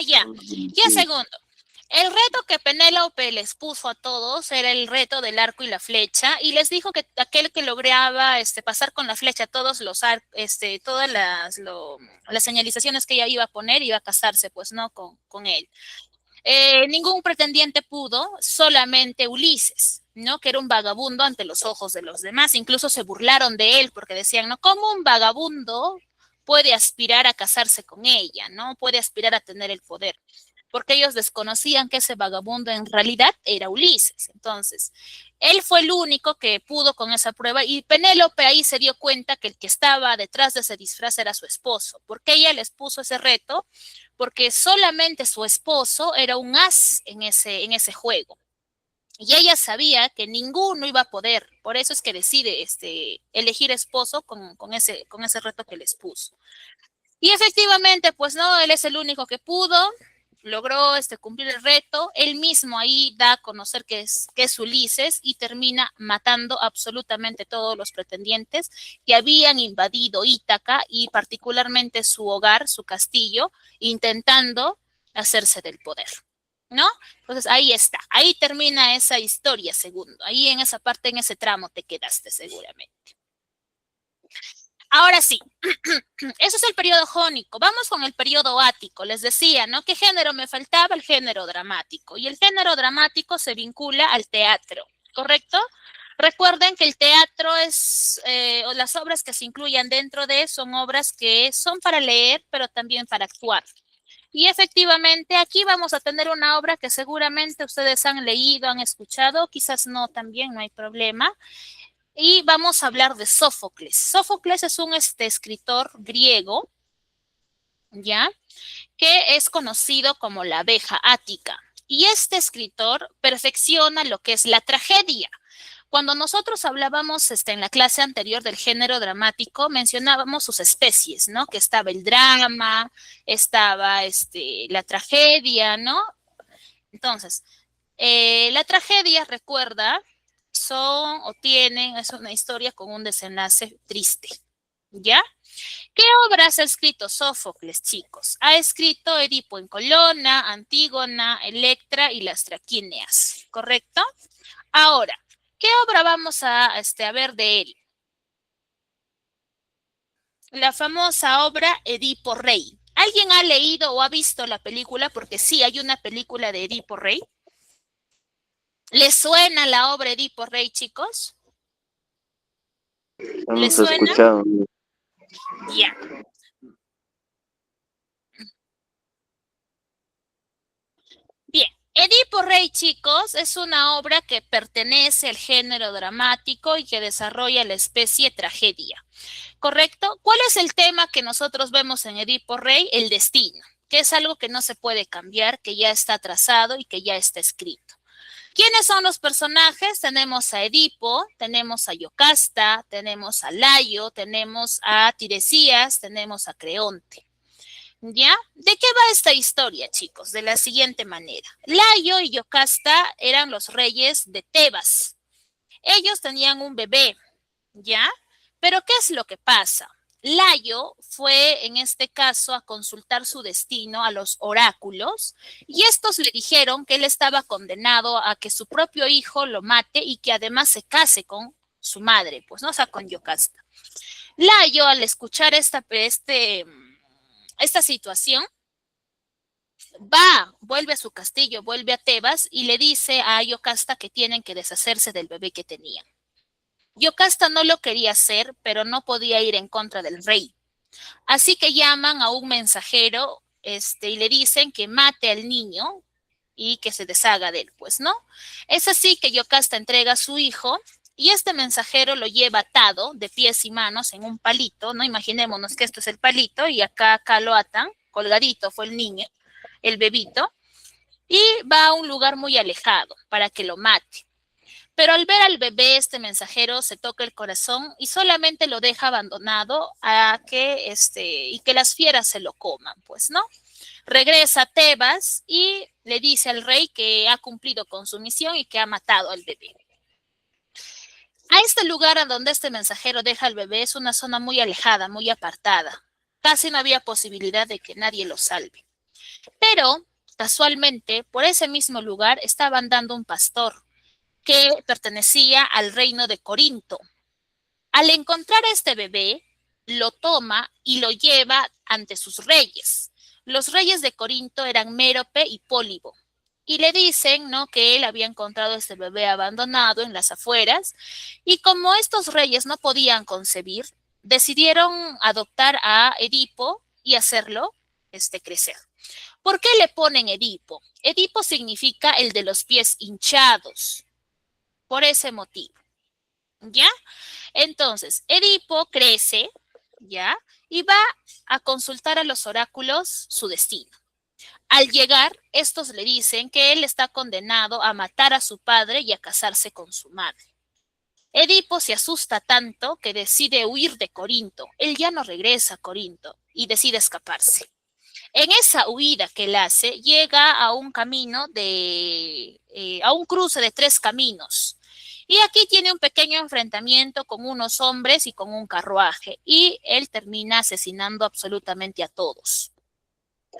S1: Ya. Ya, segundo. El reto que Penélope les puso a todos era el reto del arco y la flecha, y les dijo que aquel que lograba pasar con la flecha todas las señalizaciones que ella iba a poner, iba a casarse, pues, ¿no? Con él. Ningún pretendiente pudo, solamente Ulises, ¿no? Que era un vagabundo ante los ojos de los demás. Incluso se burlaron de él porque decían, ¿no? ¿Cómo un vagabundo puede aspirar a casarse con ella, ¿no? Puede aspirar a tener el poder, porque ellos desconocían que ese vagabundo en realidad era Ulises. Entonces, él fue el único que pudo con esa prueba, y Penélope ahí se dio cuenta que el que estaba detrás de ese disfraz era su esposo, porque ella les puso ese reto, porque solamente su esposo era un as en ese juego. Y ella sabía que ninguno iba a poder, por eso es que decide elegir esposo con ese reto que les puso. Y efectivamente, pues no, él es el único que pudo, logró cumplir el reto. Él mismo ahí da a conocer que es Ulises, y termina matando absolutamente todos los pretendientes que habían invadido Ítaca, y particularmente su hogar, su castillo, intentando hacerse del poder, ¿no? Entonces ahí está, ahí termina esa historia, segundo. Ahí en esa parte, en ese tramo te quedaste seguramente. Ahora sí, eso es el periodo jónico. Vamos con el periodo ático. Les decía, ¿no? ¿Qué género me faltaba? El género dramático. Y el género dramático se vincula al teatro, ¿correcto? Recuerden que el teatro o las obras que se incluyan dentro de son obras que son para leer, pero también para actuar. Y efectivamente, aquí vamos a tener una obra que seguramente ustedes han leído, han escuchado, quizás no también, no hay problema. Y vamos a hablar de Sófocles. Sófocles es un escritor griego, ¿ya? Que es conocido como la abeja ática. Y este escritor perfecciona lo que es la tragedia. Cuando nosotros hablábamos en la clase anterior del género dramático, mencionábamos sus especies, ¿no? Que estaba el drama, estaba la tragedia, ¿no? Entonces, la tragedia, recuerda, es una historia con un desenlace triste, ¿ya? ¿Qué obras ha escrito Sófocles, chicos? Ha escrito Edipo en Colona, Antígona, Electra y las Traquíneas, ¿correcto? Ahora, ¿qué obra vamos a ver de él? La famosa obra Edipo Rey. ¿Alguien ha leído o ha visto la película? Porque sí, hay una película de Edipo Rey. ¿Les suena la obra Edipo Rey, chicos? ¿Les
S2: Hemos
S1: suena?
S2: escuchado.
S1: Ya. Bien. Edipo Rey, chicos, es una obra que pertenece al género dramático y que desarrolla la especie tragedia. ¿Correcto? ¿Cuál es el tema que nosotros vemos en Edipo Rey? El destino, que es algo que no se puede cambiar, que ya está trazado y que ya está escrito. ¿Quiénes son los personajes? Tenemos a Edipo, tenemos a Yocasta, tenemos a Layo, tenemos a Tiresias, tenemos a Creonte. ¿Ya? ¿De qué va esta historia, chicos? De la siguiente manera. Layo y Yocasta eran los reyes de Tebas. Ellos tenían un bebé, ¿ya? Pero ¿qué es lo que pasa? Layo fue en este caso a consultar su destino a los oráculos y estos le dijeron que él estaba condenado a que su propio hijo lo mate y que además se case con su madre, pues no, o sea, con Yocasta. Layo, al escuchar esta situación, vuelve a su castillo, vuelve a Tebas y le dice a Yocasta que tienen que deshacerse del bebé que tenían. Yocasta no lo quería hacer, pero no podía ir en contra del rey. Así que llaman a un mensajero y le dicen que mate al niño y que se deshaga de él, pues, ¿no? Es así que Yocasta entrega a su hijo y este mensajero lo lleva atado de pies y manos en un palito, ¿no? Imaginémonos que esto es el palito y acá lo atan, colgadito fue el niño, el bebito, y va a un lugar muy alejado para que lo mate. Pero al ver al bebé, este mensajero se toca el corazón y solamente lo deja abandonado y que las fieras se lo coman, pues, ¿no? Regresa a Tebas y le dice al rey que ha cumplido con su misión y que ha matado al bebé. A este lugar a donde este mensajero deja al bebé es una zona muy alejada, muy apartada. Casi no había posibilidad de que nadie lo salve. Pero, casualmente, por ese mismo lugar estaba andando un pastor que pertenecía al reino de Corinto. Al encontrar a este bebé, lo toma y lo lleva ante sus reyes. Los reyes de Corinto eran Mérope y Pólibo. Y le dicen, ¿no?, que él había encontrado este bebé abandonado en las afueras. Y como estos reyes no podían concebir, decidieron adoptar a Edipo y hacerlo crecer. ¿Por qué le ponen Edipo? Edipo significa el de los pies hinchados. Por ese motivo, ¿ya? Entonces, Edipo crece, ¿ya? Y va a consultar a los oráculos su destino. Al llegar, estos le dicen que él está condenado a matar a su padre y a casarse con su madre. Edipo se asusta tanto que decide huir de Corinto. Él ya no regresa a Corinto y decide escaparse. En esa huida que él hace, llega a un camino a un cruce de 3 caminos. Y aquí tiene un pequeño enfrentamiento con unos hombres y con un carruaje. Y él termina asesinando absolutamente a todos.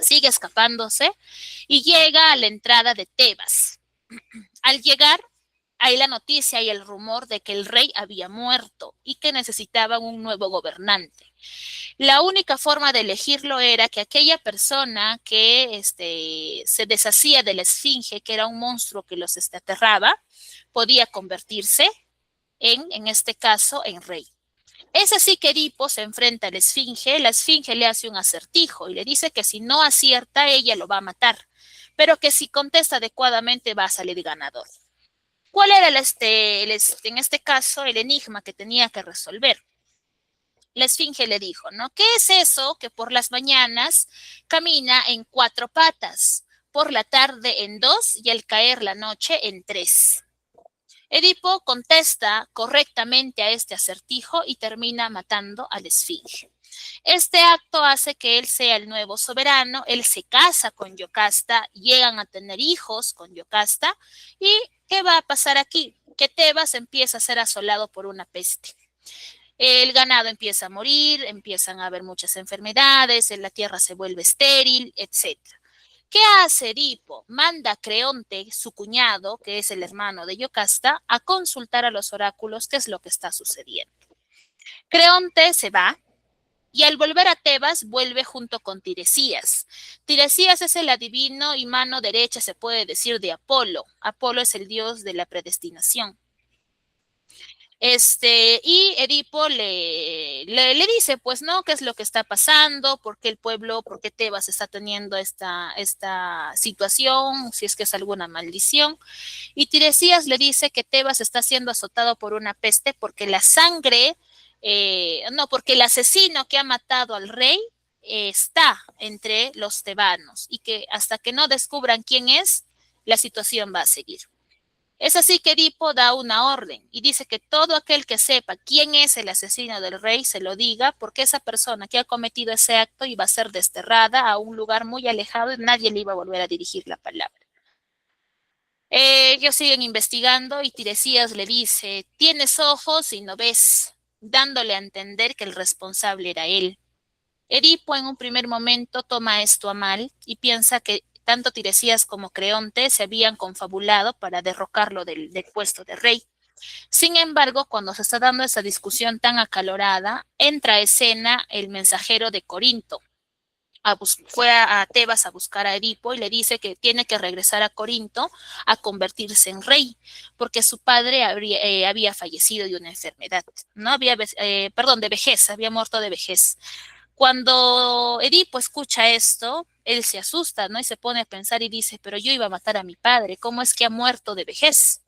S1: Sigue escapándose y llega a la entrada de Tebas. Al llegar, hay la noticia y el rumor de que el rey había muerto y que necesitaban un nuevo gobernante. La única forma de elegirlo era que aquella persona que se deshacía de la esfinge, que era un monstruo que los aterraba, podía convertirse en este caso, en rey. Es así que Edipo se enfrenta a la esfinge le hace un acertijo y le dice que si no acierta, ella lo va a matar, pero que si contesta adecuadamente va a salir ganador. ¿Cuál era en este caso el enigma que tenía que resolver? La esfinge le dijo, ¿no? ¿Qué es eso que por las mañanas camina en 4 patas, por la tarde en 2 y al caer la noche en 3? Edipo contesta correctamente a este acertijo y termina matando a la esfinge. Este acto hace que él sea el nuevo soberano, él se casa con Yocasta, llegan a tener hijos con Yocasta, y ¿qué va a pasar aquí? Que Tebas empieza a ser asolado por una peste. El ganado empieza a morir, empiezan a haber muchas enfermedades, la tierra se vuelve estéril, etcétera. ¿Qué hace Edipo? Manda a Creonte, su cuñado, que es el hermano de Yocasta, a consultar a los oráculos qué es lo que está sucediendo. Creonte se va y al volver a Tebas vuelve junto con Tiresias. Tiresias es el adivino y mano derecha, se puede decir, de Apolo. Apolo es el dios de la predestinación. Y Edipo le dice, pues, ¿no? ¿Qué es lo que está pasando? ¿Por qué el pueblo, por qué Tebas está teniendo esta situación? Si es que es alguna maldición. Y Tiresias le dice que Tebas está siendo azotado por una peste porque la sangre, porque el asesino que ha matado al rey está entre los tebanos y que hasta que no descubran quién es, la situación va a seguir. Es así que Edipo da una orden y dice que todo aquel que sepa quién es el asesino del rey se lo diga, porque esa persona que ha cometido ese acto iba a ser desterrada a un lugar muy alejado y nadie le iba a volver a dirigir la palabra. Ellos siguen investigando y Tiresias le dice, tienes ojos y no ves, dándole a entender que el responsable era él. Edipo en un primer momento toma esto a mal y piensa que tanto Tiresias como Creonte se habían confabulado para derrocarlo del puesto de rey. Sin embargo, cuando se está dando esa discusión tan acalorada, entra a escena el mensajero de Corinto. Fue a Tebas a buscar a Edipo y le dice que tiene que regresar a Corinto a convertirse en rey, porque su padre había fallecido de una enfermedad, ¿no? De vejez, había muerto de vejez. Cuando Edipo escucha esto, él se asusta, ¿no? Y se pone a pensar y dice, pero yo iba a matar a mi padre, ¿cómo es que ha muerto de vejez?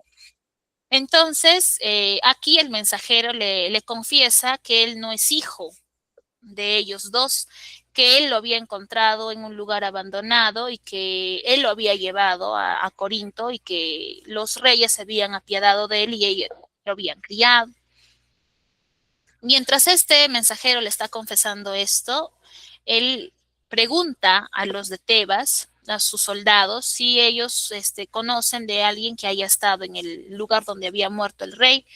S1: Entonces, aquí el mensajero le confiesa que él no es hijo de ellos dos, que él lo había encontrado en un lugar abandonado y que él lo había llevado a Corinto y que los reyes se habían apiadado de él y ellos lo habían criado. Mientras este mensajero le está confesando esto, él pregunta a los de Tebas, a sus soldados, si ellos conocen de alguien que haya estado en el lugar donde había muerto el rey,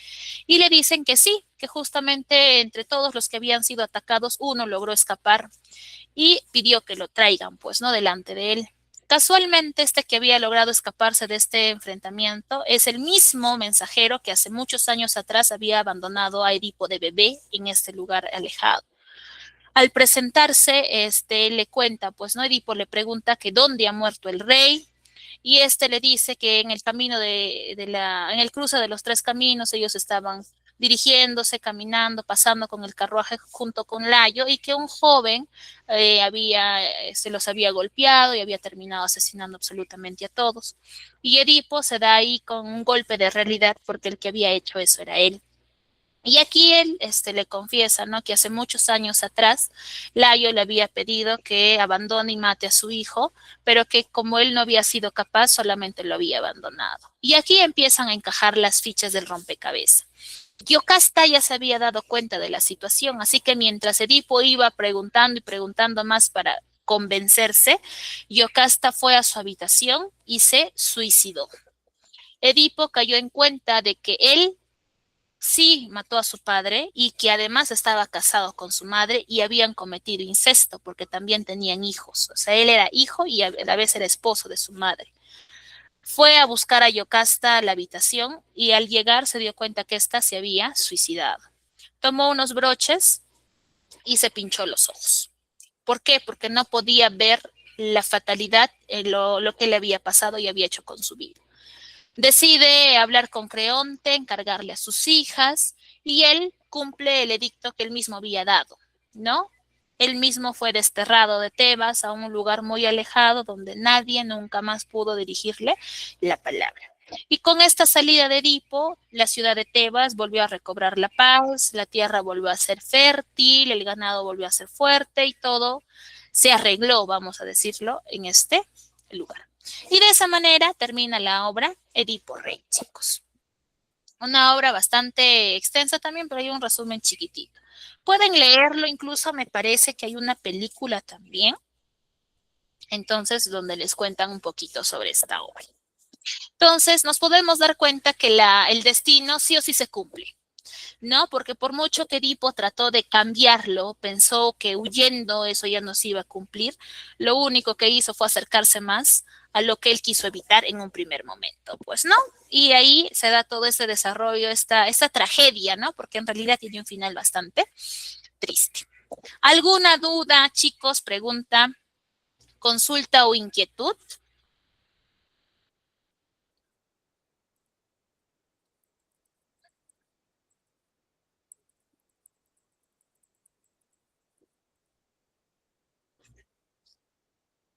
S1: y le dicen que sí, que justamente entre todos los que habían sido atacados, uno logró escapar y pidió que lo traigan, pues, ¿no? Delante de él. Casualmente, este que había logrado escaparse de este enfrentamiento es el mismo mensajero que hace muchos años atrás había abandonado a Edipo de bebé en este lugar alejado. Al presentarse, le cuenta, pues, ¿no? Edipo le pregunta que dónde ha muerto el rey, y le dice que en el camino en el cruce de los tres caminos, ellos estaban dirigiéndose, caminando, pasando con el carruaje junto con Layo, y que un joven se los había golpeado y había terminado asesinando absolutamente a todos. Y Edipo se da ahí con un golpe de realidad porque el que había hecho eso era él. Y aquí él le confiesa, ¿no? Que hace muchos años atrás Layo le había pedido que abandone y mate a su hijo, pero que como él no había sido capaz, solamente lo había abandonado. Y aquí empiezan a encajar las fichas del rompecabezas. Yocasta ya se había dado cuenta de la situación, así que mientras Edipo iba preguntando y preguntando más para convencerse, Yocasta fue a su habitación y se suicidó. Edipo cayó en cuenta de que él sí mató a su padre y que además estaba casado con su madre y habían cometido incesto porque también tenían hijos. O sea, él era hijo y a la vez era esposo de su madre. Fue a buscar a Yocasta a la habitación y al llegar se dio cuenta que ésta se había suicidado. Tomó unos broches y se pinchó los ojos. ¿Por qué? Porque no podía ver la fatalidad, lo que le había pasado y había hecho con su vida. Decide hablar con Creonte, encargarle a sus hijas, y él cumple el edicto que él mismo había dado, ¿no? Él mismo fue desterrado de Tebas a un lugar muy alejado donde nadie nunca más pudo dirigirle la palabra. Y con esta salida de Edipo, la ciudad de Tebas volvió a recobrar la paz, la tierra volvió a ser fértil, el ganado volvió a ser fuerte y todo se arregló, vamos a decirlo, en este lugar. Y de esa manera termina la obra Edipo Rey, chicos. Una obra bastante extensa también, pero hay un resumen chiquitito. Pueden leerlo, incluso me parece que hay una película también, entonces, donde les cuentan un poquito sobre esta obra. Entonces, nos podemos dar cuenta que el destino sí o sí se cumple. ¿no? Porque por mucho que Edipo trató de cambiarlo, pensó que huyendo eso ya no se iba a cumplir, lo único que hizo fue acercarse más a lo que él quiso evitar en un primer momento, pues, ¿no? Y ahí se da todo ese desarrollo, esta tragedia, ¿no? Porque en realidad tiene un final bastante triste. ¿Alguna duda, chicos? Pregunta, consulta o inquietud.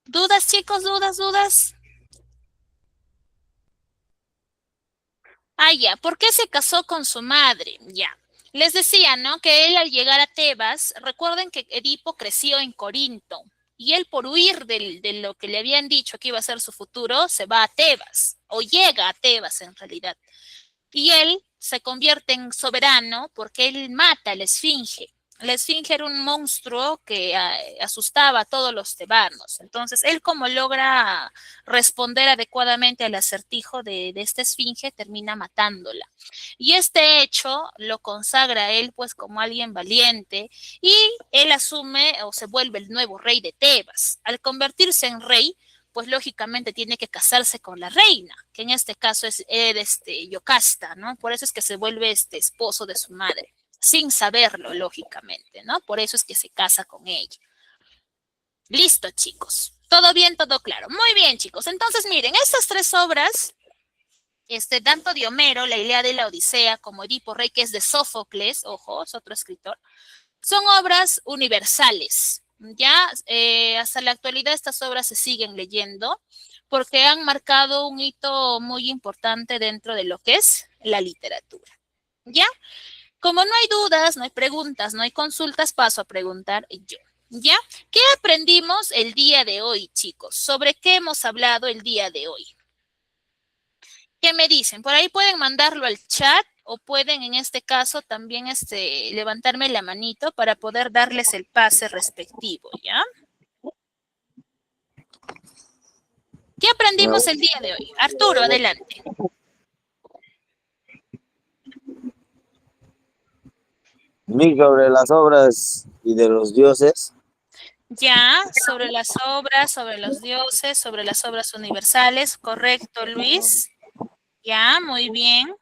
S1: ¿Dudas, chicos? ¿Dudas? Ah, ya. ¿Por qué se casó con su madre? Ya. Les decía, ¿no? Que él al llegar a Tebas, recuerden que Edipo creció en Corinto y él por huir de lo que le habían dicho que iba a ser su futuro, se va a Tebas o llega a Tebas en realidad. Y él se convierte en soberano porque él mata a la Esfinge. La Esfinge era un monstruo que asustaba a todos los tebanos. Entonces, él como logra responder adecuadamente al acertijo de esta Esfinge, termina matándola. Y este hecho lo consagra a él pues como alguien valiente y él asume o se vuelve el nuevo rey de Tebas. Al convertirse en rey, pues lógicamente tiene que casarse con la reina, que en este caso es Yocasta, ¿no? Por eso es que se vuelve esposo de su madre, sin saberlo, lógicamente, ¿no? Por eso es que se casa con ella. Listo, chicos. Todo bien, todo claro. Muy bien, chicos. Entonces, miren, estas tres obras, tanto de Homero, la Ilíada y la Odisea, como Edipo Rey, que es de Sófocles, ojo, es otro escritor, son obras universales. Ya hasta la actualidad estas obras se siguen leyendo porque han marcado un hito muy importante dentro de lo que es la literatura. ¿Ya? Como no hay dudas, no hay preguntas, no hay consultas, paso a preguntar yo. ¿Ya? ¿Qué aprendimos el día de hoy, chicos? ¿Sobre qué hemos hablado el día de hoy? ¿Qué me dicen? Por ahí pueden mandarlo al chat o pueden en este caso también levantarme la manito para poder darles el pase respectivo, ¿ya? ¿Qué aprendimos el día de hoy? Arturo, adelante.
S5: Sobre las obras y de los dioses.
S1: Ya, sobre las obras, sobre los dioses, sobre las obras universales, correcto, Luis. Ya, muy bien.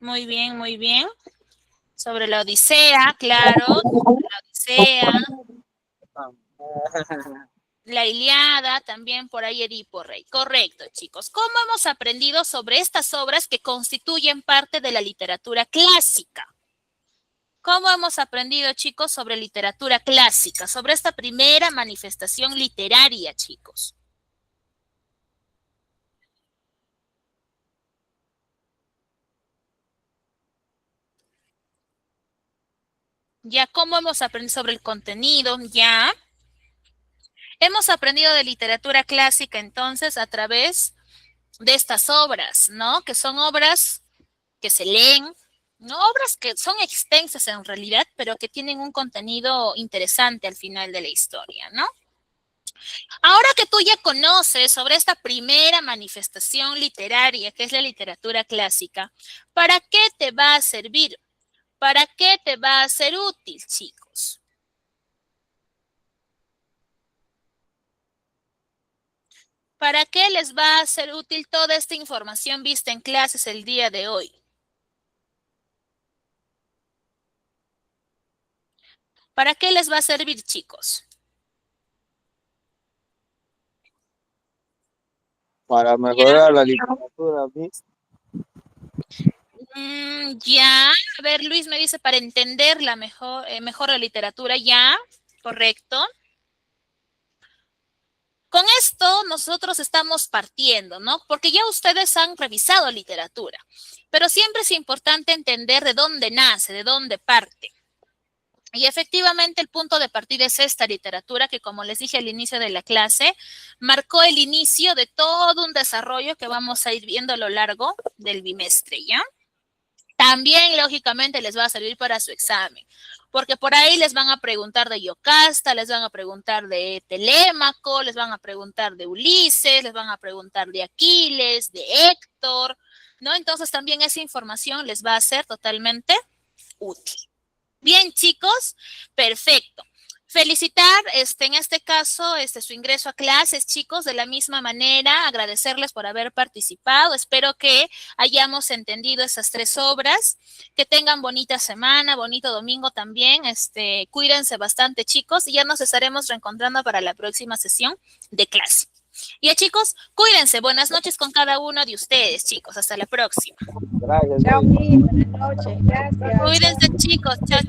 S1: Muy bien, muy bien. Sobre la Odisea, claro, la Odisea. La Ilíada, también por ahí Edipo Rey. Correcto, chicos. ¿Cómo hemos aprendido sobre estas obras que constituyen parte de la literatura clásica? ¿Cómo hemos aprendido, chicos, sobre literatura clásica? Sobre esta primera manifestación literaria, chicos. Ya, ¿cómo hemos aprendido sobre el contenido? Ya. Hemos aprendido de literatura clásica, entonces, a través de estas obras, ¿no? Que son obras que se leen, ¿no? Obras que son extensas en realidad, pero que tienen un contenido interesante al final de la historia, ¿no? Ahora que tú ya conoces sobre esta primera manifestación literaria, que es la literatura clásica, ¿para qué te va a servir? ¿Para qué te va a ser útil, chicos? ¿Para qué les va a ser útil toda esta información vista en clases el día de hoy? ¿Para qué les va a servir, chicos?
S5: Para mejorar la literatura, ¿viste?
S1: Ya, a ver, Luis me dice para entender mejor la literatura, ya, correcto. Con esto nosotros estamos partiendo, ¿no? Porque ya ustedes han revisado literatura, pero siempre es importante entender de dónde nace, de dónde parte. Y efectivamente el punto de partida es esta literatura que, como les dije al inicio de la clase, marcó el inicio de todo un desarrollo que vamos a ir viendo a lo largo del bimestre, ¿ya? También, lógicamente, les va a servir para su examen, porque por ahí les van a preguntar de Yocasta, les van a preguntar de Telémaco, les van a preguntar de Ulises, les van a preguntar de Aquiles, de Héctor, ¿no? Entonces también esa información les va a ser totalmente útil. Bien, chicos, perfecto. Felicitar, en este caso, su ingreso a clases, chicos, de la misma manera, agradecerles por haber participado. Espero que hayamos entendido esas 3 obras, que tengan bonita semana, bonito domingo también. Cuídense bastante, chicos, y ya nos estaremos reencontrando para la próxima sesión de clase. Ya, chicos, cuídense. Buenas noches con cada uno de ustedes, chicos. Hasta la próxima.
S5: Gracias.
S6: Chao, Mi. Buenas noches. Gracias.
S1: Cuídense, chicos. Chao.